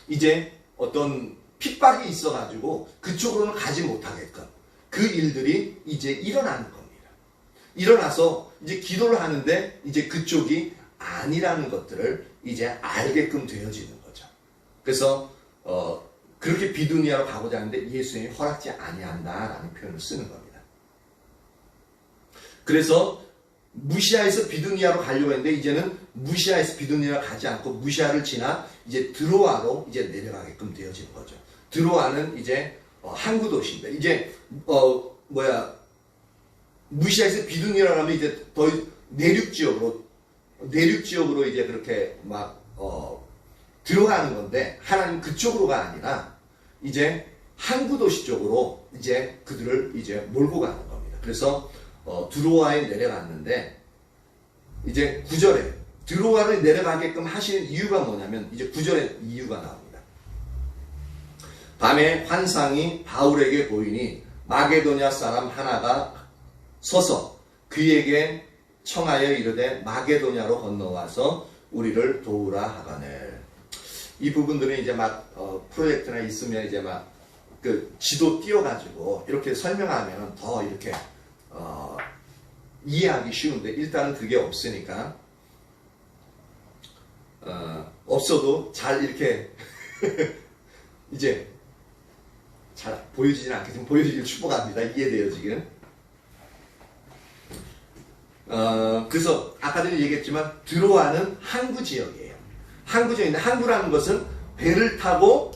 이제 어떤 핍박이 있어가지고 그쪽으로는 가지 못하게끔 그 일들이 이제 일어나는 겁니다. 일어나서 이제 기도를 하는데 이제 그쪽이 아니라는 것들을 이제 알게끔 되어지는 거죠. 그래서 그렇게 비두니아로 가고자 하는데 예수님이 허락지 아니한다라는 표현을 쓰는 겁니다. 그래서 무시아에서 비두니아로 가려고 했는데 이제는 무시아에서 비두니아로 가지 않고 무시아를 지나 이제 드로아로 이제 내려가게끔 되어진 거죠. 드로아는 이제 항구 도시입니다. 이제 무시아에서 비두니아로 가면 이제 더 내륙 지역으로 이제 그렇게 막 들어가는 건데 하나님 그쪽으로가 아니라 이제 항구 도시 쪽으로 이제 그들을 이제 몰고 가는 겁니다. 그래서 드로아에 내려갔는데 이제 9절에 드로아를 내려가게끔 하시는 이유가 뭐냐면 이제 9절에 이유가 나옵니다. 밤에 환상이 바울에게 보이니 마게도냐 사람 하나가 서서 그에게 청하여 이르되 마게도냐로 건너와서 우리를 도우라 하거늘. 이 부분들은 이제 막 프로젝트나 있으면 이제 막 그 지도 띄워가지고 이렇게 설명하면 더 이렇게 이해하기 쉬운데 일단은 그게 없으니까 없어도 잘 이렇게 이제 잘 보여지진 않겠지만 보여지길 축복합니다. 이해돼요 지금? 그래서 아까 전에 얘기했지만 드로아는 항구 지역이에요. 항구 지역인데 항구라는 것은 배를 타고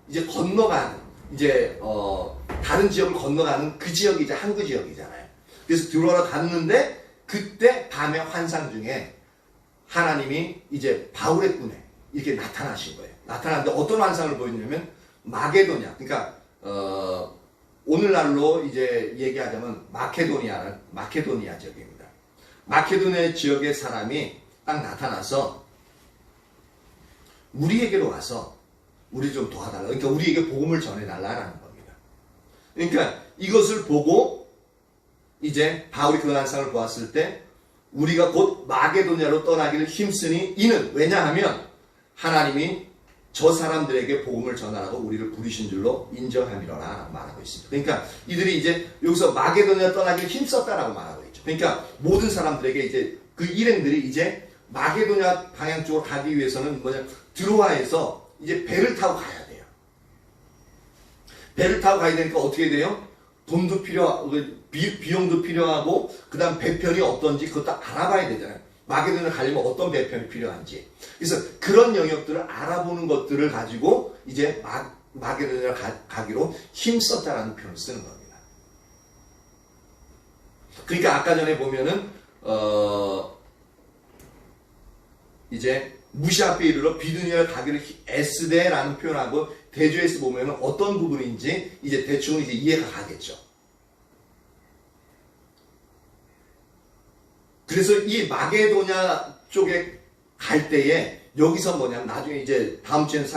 이제 건너가는 이제 다른 지역을 건너가는 그 지역이 이제 항구 지역이잖아요. 그래서 드로아로 갔는데 그때 밤의 환상 중에 하나님이 이제 바울의 꿈에 이렇게 나타나신 거예요. 나타났는데 어떤 환상을 보였냐면 마게도냐, 그러니까 오늘날로 이제 얘기하자면 마케도니아 지역입니다. 마케도니아 지역의 사람이 딱 나타나서 우리에게로 와서 우리 좀 도와달라. 그러니까 우리에게 복음을 전해달라라는 겁니다. 그러니까 이것을 보고 이제 바울이 그 환상을 보았을 때 우리가 곧 마게도냐로 떠나기를 힘쓰니 이는 왜냐하면 하나님이 저 사람들에게 복음을 전하라고 우리를 부르신 줄로 인정함이로라 말하고 있습니다. 그러니까 이들이 이제 여기서 마게도냐 떠나기를 힘썼다라고 말하고 있죠. 그러니까 모든 사람들에게 이제 그 일행들이 이제 마게도냐 방향 쪽으로 가기 위해서는 드로아에서 이제 배를 타고 가야 돼요. 배를 타고 가야 되니까 어떻게 돼요? 돈도 필요하고 비용도 필요하고 그다음 배편이 어떤지 그것도 알아봐야 되잖아요. 마게도냐 가려면 어떤 배편이 필요한지. 그래서 그런 영역들을 알아보는 것들을 가지고 이제 마게도냐 가기로 힘썼다라는 표현을 쓰는 겁니다. 그러니까 아까 전에 보면은 이제 무시 앞에 이르러 비두니아를 가기를 애쓰되라는 표현하고 대조해서 보면은 어떤 부분인지 이제 대충 이제 이해가 가겠죠. 그래서 이 마게도냐 쪽에 갈 때에 여기서 뭐냐면 나중에 이제 다음 주에는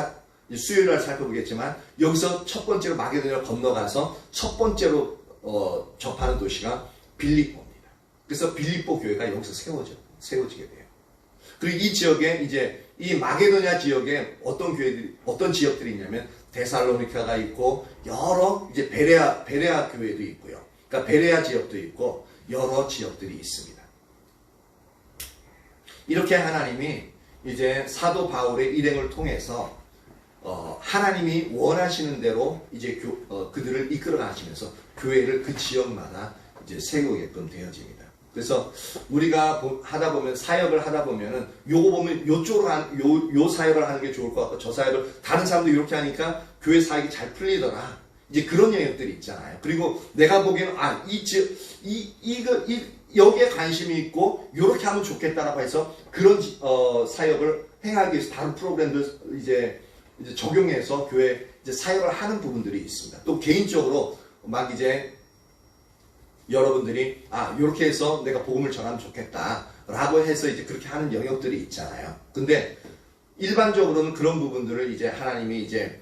수요일 날 살펴보겠지만 여기서 첫 번째로 마게도냐를 건너가서 첫 번째로 접하는 도시가 빌립보입니다. 그래서 빌립보 교회가 여기서 세워지게 돼요. 그리고 이 지역에 이제 이 마게도냐 지역에 어떤 지역들이 있냐면 데살로니카가 있고 여러 이제 베레아 교회도 있고요. 그러니까 베레아 지역도 있고 여러 지역들이 있습니다. 이렇게 하나님이 이제 사도 바울의 일행을 통해서 하나님이 원하시는 대로 이제 그들을 이끌어 가시면서 교회를 그 지역마다 이제 세우게끔 되어집니다. 그래서 우리가 하다 보면 사역을 하다 보면은 요거 보면 요쪽으로 요 사역을 하는 게 좋을 것 같고 저 사역을 다른 사람도 이렇게 하니까 교회 사역이 잘 풀리더라. 이제 그런 영역들이 있잖아요. 그리고 내가 보기에는 여기에 관심이 있고 이렇게 하면 좋겠다라고 해서 그런 사역을 행하기 위해서 다른 프로그램들 이제 적용해서 교회 이제 사역을 하는 부분들이 있습니다. 또 개인적으로 막 이제 여러분들이 이렇게 해서 내가 복음을 전하면 좋겠다라고 해서 이제 그렇게 하는 영역들이 있잖아요. 근데 일반적으로는 그런 부분들을 이제 하나님이 이제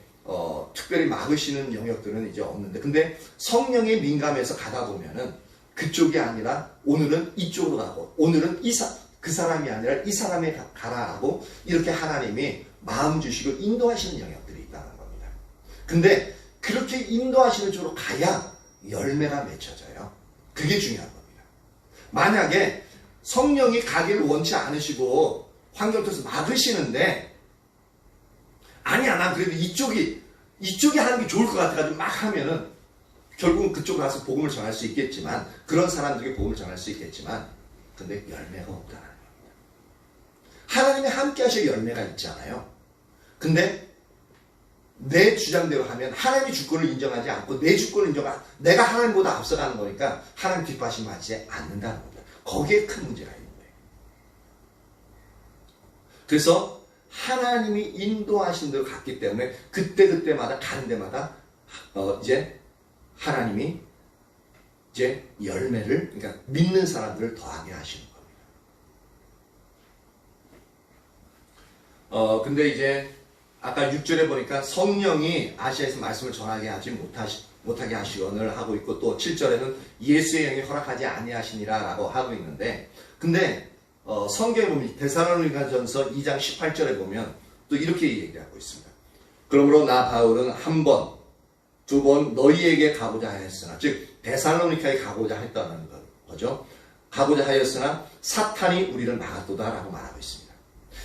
특별히 막으시는 영역들은 이제 없는데, 근데 성령에 민감해서 가다 보면은 그쪽이 아니라 오늘은 이쪽으로 가고 오늘은 그 사람이 아니라 이 사람에 가라 하고 이렇게 하나님이 마음 주시고 인도하시는 영역들이 있다는 겁니다. 근데 그렇게 인도하시는 쪽으로 가야 열매가 맺혀져요. 그게 중요한 겁니다. 만약에 성령이 가기를 원치 않으시고 환경에서 막으시는데 아니야 난 그래도 이쪽이 하는 게 좋을 것 같아가지고 막 하면은 결국은 그쪽 가서 복음을 전할 수 있겠지만 그런 사람들에게 복음을 전할 수 있겠지만 근데 열매가 없다는 겁니다. 하나님이 함께 하실 열매가 있잖아요. 근데 내 주장대로 하면 하나님의 주권을 인정하지 않고 내 주권을 내가 하나님보다 앞서가는 거니까 하나님 기뻐하심 받지 않는다는 겁니다. 거기에 큰 문제가 있는 거예요. 그래서 하나님이 인도하신 대로 갔기 때문에 그때마다 가는 데마다 이제 하나님이 이제 열매를 그러니까 믿는 사람들을 더하게 하시는 겁니다. 근데 이제 아까 6절에 보니까 성령이 아시아에서 말씀을 전하게 하지 못하게 하시거늘 하고 있고 또 7절에는 예수의 영이 허락하지 아니하시니라 라고 하고 있는데 근데 성경에 보면 데살로니가전서 2장 18절에 보면 또 이렇게 얘기하고 있습니다. 그러므로 나 바울은 한 번, 두 번 너희에게 가고자 하였으나 즉 데살로니카에 가고자 했다는 거죠. 가고자 하였으나 사탄이 우리를 막았도다 라고 말하고 있습니다.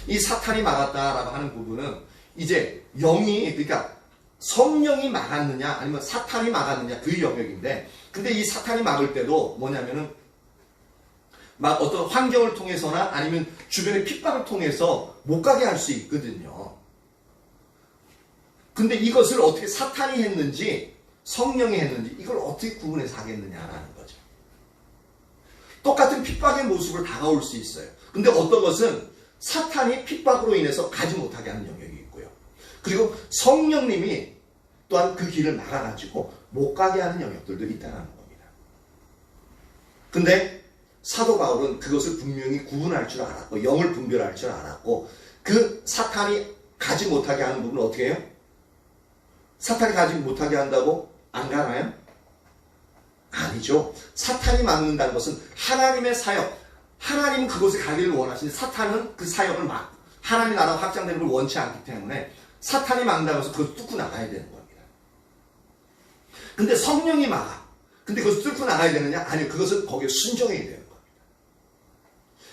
이 사탄이 막았다라고 하는 부분은 이제 영이 그러니까 성령이 막았느냐 아니면 사탄이 막았느냐 그 영역인데 근데 이 사탄이 막을 때도 뭐냐면은 막 어떤 환경을 통해서나 아니면 주변의 핍박을 통해서 못 가게 할 수 있거든요. 근데 이것을 어떻게 사탄이 했는지 성령이 했는지 이걸 어떻게 구분해서 하겠느냐라는 거죠. 똑같은 핍박의 모습을 다가올 수 있어요. 근데 어떤 것은 사탄이 핍박으로 인해서 가지 못하게 하는 영역이 있고요. 그리고 성령님이 또한 그 길을 막아가지고 못 가게 하는 영역들도 있다는 겁니다. 근데 사도 바울은 그것을 분명히 구분할 줄 알았고 영을 분별할 줄 알았고 그 사탄이 가지 못하게 하는 부분은 어떻게 해요? 사탄이 가지 못하게 한다고 안 가나요? 아니죠. 사탄이 막는다는 것은 하나님의 사역, 하나님은 그곳에 가기를 원하시는데 사탄은 그 사역을 하나님 나라가 확장되는 걸 원치 않기 때문에 사탄이 막는다고 해서 그것을 뚫고 나가야 되는 겁니다. 근데 성령이 막아. 근데 그것을 뚫고 나가야 되느냐? 아니요. 그것은 거기에 순종해야 되는 겁니다.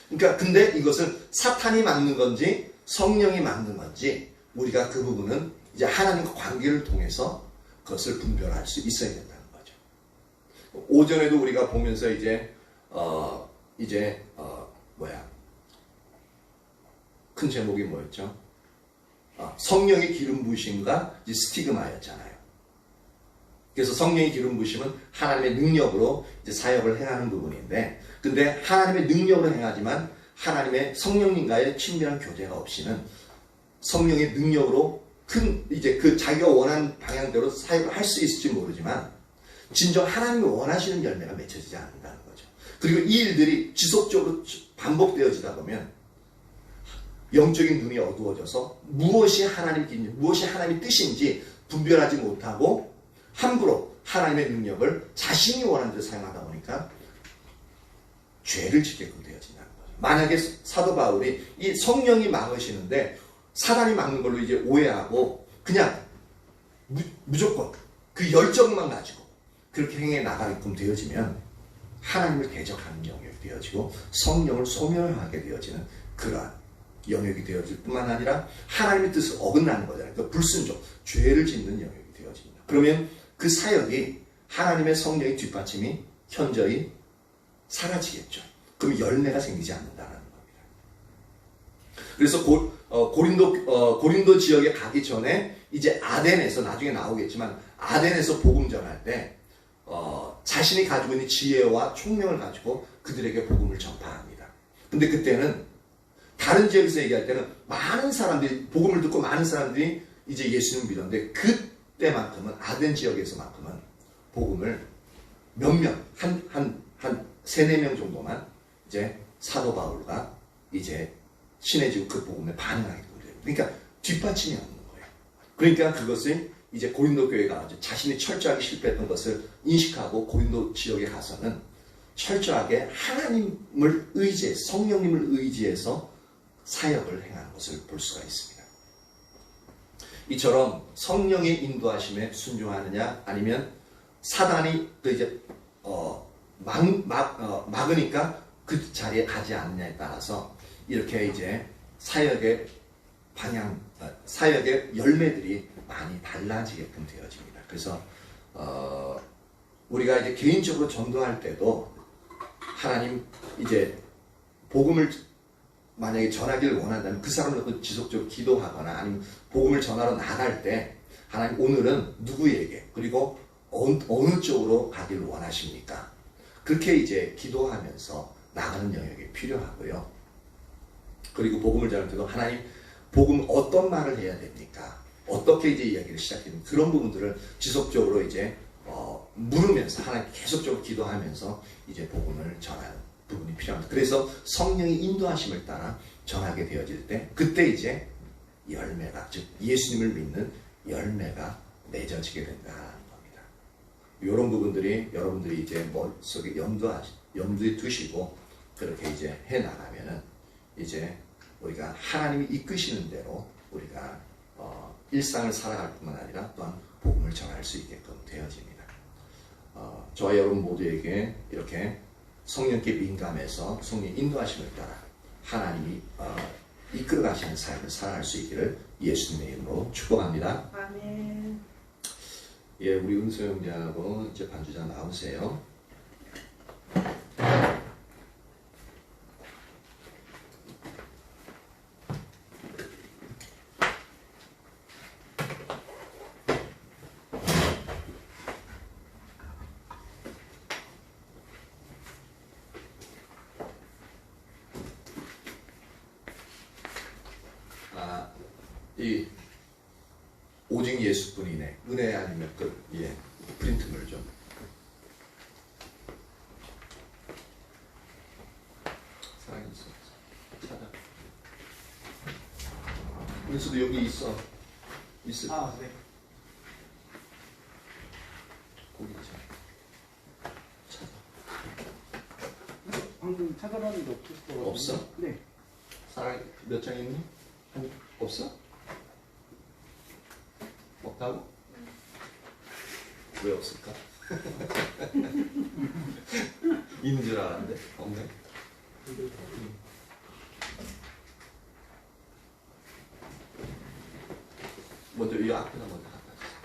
그러니까 근데 이것은 사탄이 막는 건지 성령이 막는 건지 우리가 그 부분은 이제 하나님과 관계를 통해서 그것을 분별할 수 있어야 된다는 거죠. 오전에도 우리가 보면서 큰 제목이 뭐였죠? 성령의 기름 부으심과 스티그마였잖아요. 그래서 성령의 기름 부으심은 하나님의 능력으로 이제 사역을 행하는 부분인데, 근데 하나님의 능력으로 행하지만 하나님의 성령님과의 친밀한 교제가 없이는 성령의 능력으로 이제 그 자기가 원하는 방향대로 사역을 할 수 있을지 모르지만 진정 하나님이 원하시는 열매가 맺혀지지 않는다는 거죠. 그리고 이 일들이 지속적으로 반복되어지다 보면 영적인 눈이 어두워져서 무엇이 하나님의 뜻인지 무엇이 하나님의 뜻인지 분별하지 못하고 함부로 하나님의 능력을 자신이 원하는 대로 사용하다 보니까 죄를 짓게끔 되어진다는 거죠. 만약에 사도 바울이 이 성령이 막으시는데 사단이 막는 걸로 이제 오해하고 그냥 무조건 그 열정만 가지고 그렇게 행해 나가게끔 되어지면 하나님을 대적하는 영역이 되어지고 성령을 소멸하게 되어지는 그러한 영역이 되어질 뿐만 아니라 하나님의 뜻을 어긋나는 거잖아요. 그러니까 불순종, 죄를 짓는 영역이 되어집니다. 그러면 그 사역이 하나님의 성령의 뒷받침이 현저히 사라지겠죠. 그럼 열매가 생기지 않는다는 겁니다. 그래서 고린도 지역에 가기 전에 이제 아덴에서 나중에 나오겠지만 아덴에서 복음 전할 때 자신이 가지고 있는 지혜와 총명을 가지고 그들에게 복음을 전파합니다. 근데 그때는 다른 지역에서 얘기할 때는 많은 사람들이 복음을 듣고 많은 사람들이 이제 예수님을 믿었는데 그때만큼은 아덴 지역에서만큼은 복음을 몇 명, 한 3-4명 정도만 이제 사도 바울과 이제 친해지고 그 복음에 반응하게 돼요. 그러니까 뒷받침이 없는 거예요. 그러니까 그것을 이제 고린도 교회가 자신이 철저하게 실패했던 것을 인식하고 고린도 지역에 가서는 철저하게 하나님을 의지해서 성령님을 의지해서 사역을 행하는 것을 볼 수가 있습니다. 이처럼 성령의 인도하심에 순종하느냐 아니면 사단이 또 이제 막으니까 그 자리에 가지 않느냐에 따라서 이렇게 이제 사역의 방향, 사역의 열매들이 많이 달라지게끔 되어집니다. 그래서 우리가 이제 개인적으로 전도할 때도 하나님 이제 복음을 만약에 전하기를 원한다면 그 사람을 놓고 지속적으로 기도하거나 아니면 복음을 전하러 나갈 때 하나님 오늘은 누구에게 그리고 어느 쪽으로 가기를 원하십니까? 그렇게 이제 기도하면서 나가는 영역이 필요하고요. 그리고 복음을 전할 때도 하나님 복음 어떤 말을 해야 됩니까? 어떻게 이제 이야기를 시작해야 됩니까? 그런 부분들을 지속적으로 이제 물으면서 하나님 계속적으로 기도하면서 이제 복음을 전하는 부분이 필요합니다. 그래서 성령의 인도하심을 따라 전하게 되어질 때 그때 이제 열매가 즉 예수님을 믿는 열매가 맺어지게 된다는 겁니다. 이런 부분들이 여러분들이 이제 머릿속에 염두에 두시고 그렇게 이제 해 나가면은 이제 우리가 하나님이 이끄시는 대로 우리가 일상을 살아갈 뿐만 아니라 또한 복음을 전할 수 있게끔 되어집니다. 저와 여러분 모두에게 이렇게 성령께 민감해서 성령 인도하심을 따라 하나님이 이끌어 가시는 삶을 살아갈 수 있기를 예수님의 이름으로 축복합니다. 아멘. 예, 우리 은소 형제하고 이제 반주자 나오세요. 이 오직 예수뿐이네. 은혜 아니면 끝. 예. 프린트물 좀. 사랑이 있어. 찾아. 그래서도 여기 있어. 있을. 아, 네. 거기 있잖아. 찾아. 방금 찾아봤는데 없었어. 없어? 네. 사랑이 몇 장 있니? 아니. 없어? 없다고? 왜 없을까? 있는 줄 알았는데 없네. 먼저 이 앞에다 먼저 갖다 주세요.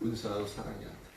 은사하고 사랑이한테.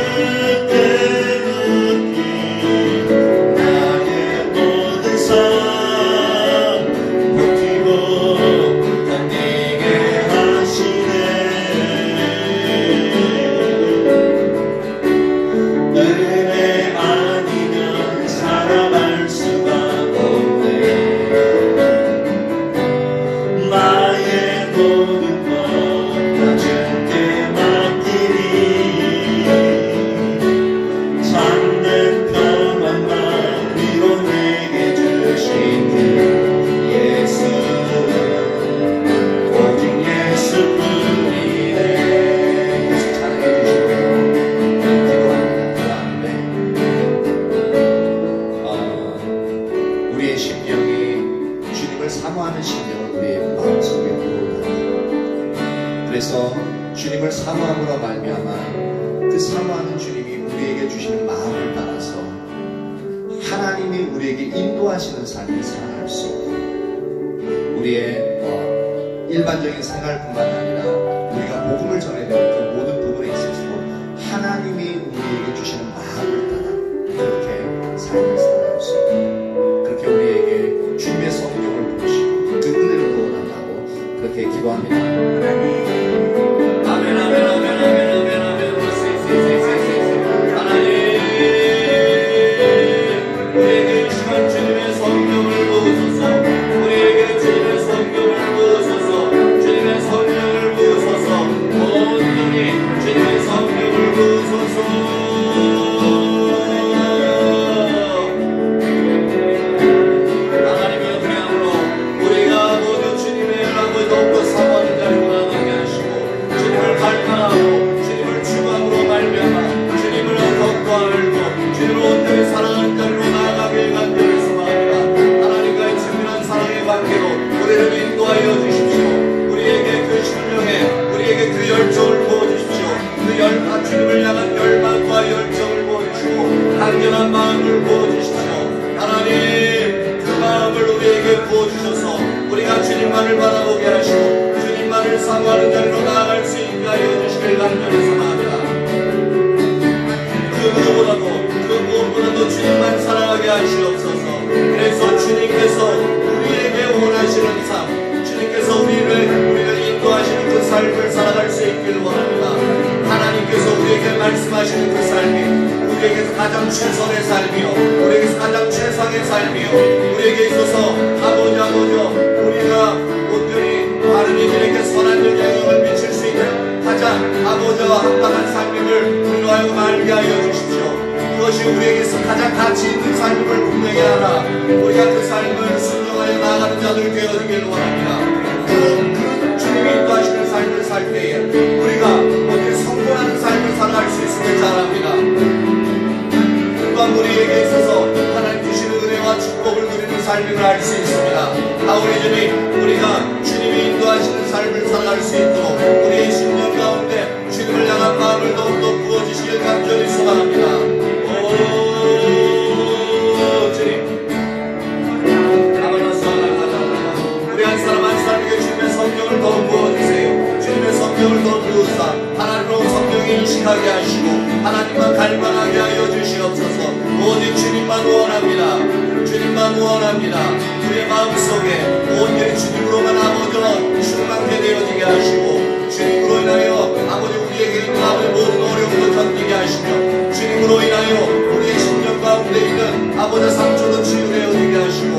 주께 묻기 그 사모하는 주님이 우리에게 주시는 마음을 따라서 하나님이 우리에게 인도하시는 삶을 살아갈 수 있는 우리의 일반적인 생활뿐만 아니라 우리가 복음을 전해야 되는 그 모든 부분에 있어서 하나님이 우리에게 주시는 마음을 따라 그렇게 삶을 살아갈 수 있는 그렇게 우리에게 주님의 성령을 부으시고 그 은혜를 부어달라고 그렇게 기도합니다. 아멘 아멘 아멘 아멘 아멘 아멘 하나님 우리에게 주신 주님의 성령을 부으소서 우리에게 주님의 성령을 부으소서 주님의 성령을 부으소서 온전히 주님의 성령을 부으소서 하나님의 그리함으로 우리가 모두 주님의 연락을 돕고 사모하는 자를 나가게 하시고 주님을 발견하고 주님을 추구함으로 말미암아 주님을 걷고 알고 주님을 온전히 사랑하는 자로 나아가게 간절히 소망합니다. 하나님과의 친밀한 사랑의 관계로 우리를 인도하여 주십시오. 우리에게 그 심령에 우리에게 그 열정을 부어주십시오. 그 주님을 향한 열망과 열정을 부어주시고 강렬한 마음을 부어주십시오. 하나님 그 마음을 우리에게 부어주셔서 우리가 주님만을 바라보게 하시고 주님만을 사모하는 자리로 나아갈 수 있게 하여 주시길 간절히 소망합니다. 그 누구보다도 그 무엇보다도 주님만 사랑하게 하시옵소서. 그래서 주님께서 우리에게 원하시는 삶 주님께서 우리를 인도하시는 그 삶을 살아갈 수 있기를 원합니다. 하나님께서 우리에게 말씀하시는 그 삶이 우리에게서 가장 최선의 삶이요 우리에게서 가장 최상의 삶이요 우리에게 있어서 아버지 우리가 온전히 다른 이들에게 선한 영향을 미칠 수 있는 가장 아버지와 합당한 삶임을 우리로 하여금 알게 하여 주십시오. 그것이 우리에게서 가장 가치 있는 삶임을 분명히 알아 우리가 그 삶을 순종하여 나아가는 자들 되어지기를 원합니다. 그 주님이 인도하시는 삶을 살 때에 우리가 어떻게 성공하는 삶을 살아갈 수 있음을 잘 압니다. 또한 우리에게 있어서 하나님 주시는 은혜와 축복을 누리는 삶임을 알 수 있습니다. 아우리 주님 우리가 주님이 인도하시는 삶을 살아갈 수 있도록 우리의 심령 가운데 주님을 향한 마음을 더욱더 부어주시길 간절히 소망합니다. 오 주님 우리 한 사람 한 사람에게 주님의 성령을 더 부어주세요. 주님의 성령을 더 부으사 하나님으로 성령이 인식하게 하시고 하나님만 갈망하게 하여 주시옵소서. 오직 주님만 원합니다. 주님만 원합니다. 우리의 마음속에 온전히 주님으로만 아버지와 충만케 되어지게 하시고 주님으로 인하여 아버지 우리에게 있는 아버지 모든 어려움도 견디게 하시며 주님으로 인하여 우리의 심령 가운데 있는 아버지 상처도 치유되어지게 하시고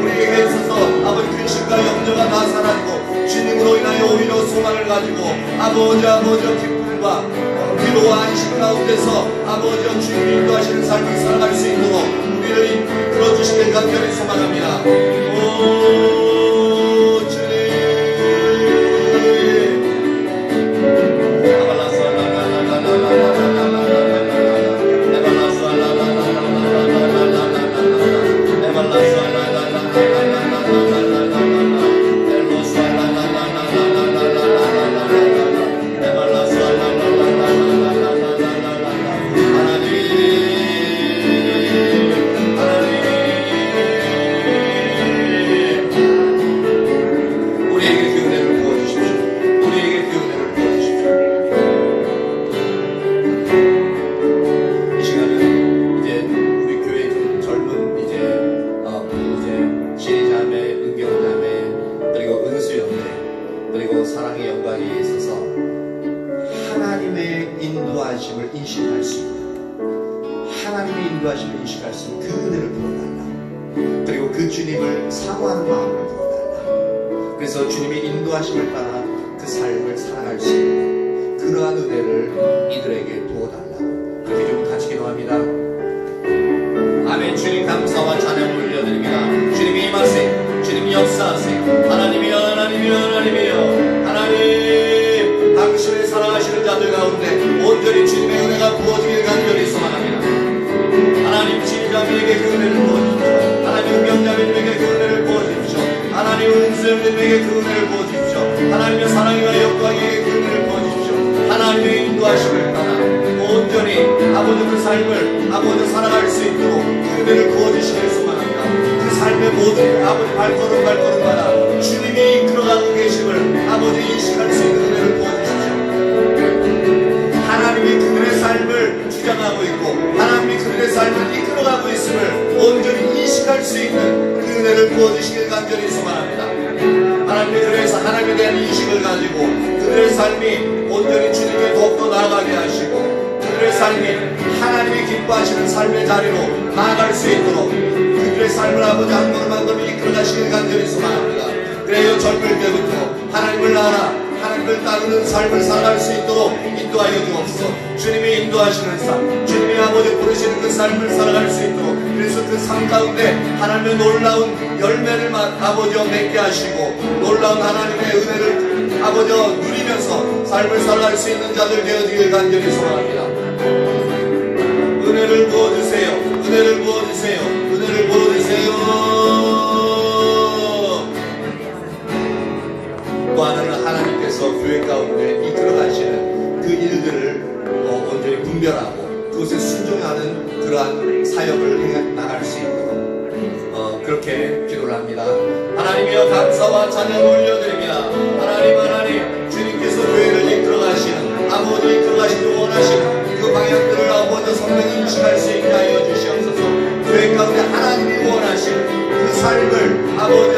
우리에게 있어서 아버지 근심과 염려가 다 사라지고 주님으로 인하여 오히려 소망을 가지고 아버지 기쁨과 위로와 안식 가운데서 아버지 주님이 인도하시는 삶을 살아갈 수 있도록 우리를 이끌어주시길 간절히 소망합니다. 오 주님 그래서 주님의 인도하심을 따라 그 삶을 살아갈 수 있는 그러한 은혜를 이들에게 부어달라고 그렇게 좀 같이 기도합니다. 아멘. 주님 감사와 찬양을 올려드립니다. 주님이 임하세요. 주님이 역사하세요. 하나님이여 하나님 당신을 사랑하시는 자들 가운데 온전히 주님의 은혜가 부어지길 간절히 소망합니다. 하나님 지휘자님에게 그 은혜를 부어주십시오. 하나님 운명자님에게 그 은혜를 부어주십시오. 하나님 은수님에게 그 은혜를 부어주십시오. 하나님의 사랑과 영광에게 그 은혜를 부어주십시오. 하나님의 인도하심을 따라 아버지 그 삶을 아버지 살아갈 수 있도록 그 은혜를 부어주시길 소망합니다. 그 삶의 모든 아버지 발걸음마다 주님이 이끌어가고 계심을 아버지 인식할 수 있는 은혜를 부어주십시오. 하나님이 그들의 삶을 주장하고 있고 하나님이 그들의 삶을 이끌어가고 있음을 온전히 인식할 수 있는 그 은혜를 부어주시길 간절히 소망합니다. 하나님이 그래서 하나님에 대한 인식을 가지고 그들의 삶이 온전히 주님께 더욱더 나아가게 하시고 그들의 삶이 하나님이 기뻐하시는 삶의 자리로 나아갈 수 있도록 그들의 삶을 아버지 한 걸음 한 걸음 이끌어가시길 간절히 소망합니다. 그래요 젊을 때부터 하나님을 알아 하나님을 따르는 삶을 살아갈 수 있도록 인도하여 주옵소서. 주님이 인도하시는 삶, 주님이 아버지 부르시는 그 삶을 살아갈 수 있도록 그래서 그 삶 가운데 하나님의 놀라운 열매를 아버지와 맺게 하시고 놀라운 하나님의 은혜를 아버지와 누리면서 삶을 살아갈 수 있는 자들 되어지길 간절히 소망합니다. 은혜를 부어주세요. 은혜를 부어주세요. 은혜를 부어주세요. 또 하나는 하나님께서 교회 가운데 이끌어가시는 그 일들을 온전히 분별하고 그것에 순종하는 그러한 사역을 나갈 수 있도록 그렇게 기도를 합니다. 하나님이여 감사와 찬양을 올려드립니다. 하나님 주님께서 교회를 이끌어가시는 아버지 이끌어가시길 원하시는 그 방향들을 아버지 성령이 인식할 수 있게 하여 주시옵소서. 교회 가운데 하나님이 원하시는 그 삶을 아버지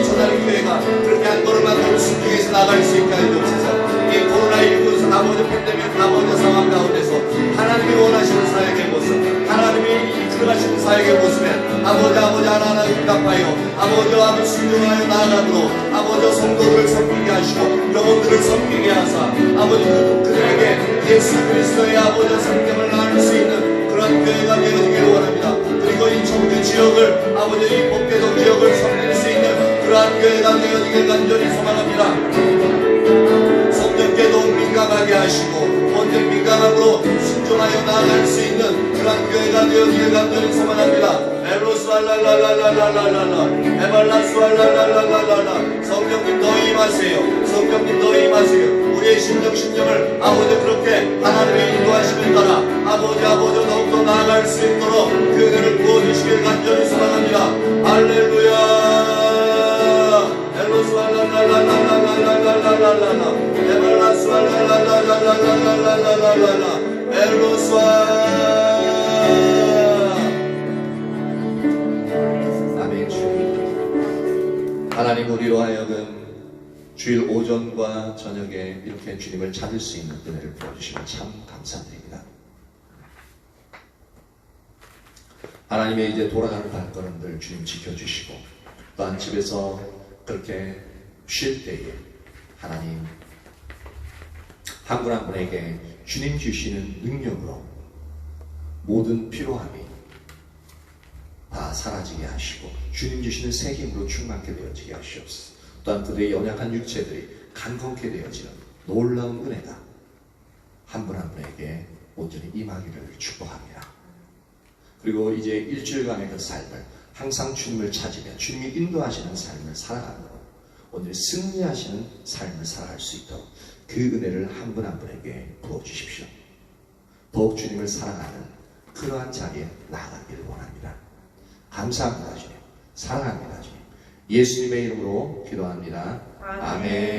전하는 교회가 그렇게 한 걸음 한 걸음 순종해서 나갈 수 있게 하여 주옵소서. 이 코로나19 아버지 팬데믹 아버지 상황 가운데서 하나님이 원하시는 사역의 모습 하나님이 이끌어가시는 사역의 모습에 아버지 하나하나 응답하여 아버지 순종하여 나아가도록 아버지 성도들을 섬기게 하시고 영혼들을 섬기게 하사 아버지 그들에게 예수 그리스도의 아버지 성경을 나눌 수 있는 그런 교회가 되어지기를 원합니다. 그리고 이 청주 지역을 아버지 이 법계동 지역을 섬길 수 있는 그러한 교회가 되어지길 간절히 소망합니다. 성령께도 민감하게 하시고 온전 민감함으로 순종하여 나아갈 수 있는 그러한 교회가 되어지길 간절히 소망합니다. 에로스알랄랄랄랄랄랄라 에발라스알랄랄랄랄라 성령님 더 임하세요. 성령님 더 임하세요. 우리의 심령을 아버지 그렇게 하나님의 인도하심을 따라 아버지 더욱더 나아갈 수 있도록 그 은혜를 부어주시길 간절히 소망합니다. 할렐루야. 엘로스알랄랄랄랄랄랄랄랄라 에발라스알랄랄랄랄랄랄랄라 엘로스알 아멘. 주님 하나님 우리로 하여금 주일 오전과 저녁에 이렇게 주님을 찾을 수 있는 은혜를 부어주시면 참 감사드립니다. 하나님의 이제 돌아가는 발걸음들 주님 지켜주시고 또한 집에서 그렇게 쉴 때에 하나님 한 분 한 분에게 주님 주시는 능력으로 모든 피로함이 다 사라지게 하시고 주님 주시는 새 힘으로 충만케 되어지게 하시옵소서. 또한 그들의 연약한 육체들이 강건케 되어지는 놀라운 은혜가 한 분 한 분에게 온전히 임하기를 축복합니다. 그리고 이제 일주일간의 그 삶을 항상 주님을 찾으며 주님이 인도하시는 삶을 살아가므로 온전히 승리하시는 삶을 살아갈 수 있도록 그 은혜를 한 분 한 분에게 부어주십시오. 더욱 주님을 사랑하는 그러한 자리에 나아가기를 원합니다. 감사합니다 주님. 사랑합니다 주님. 예수님의 이름으로 기도합니다. 아멘.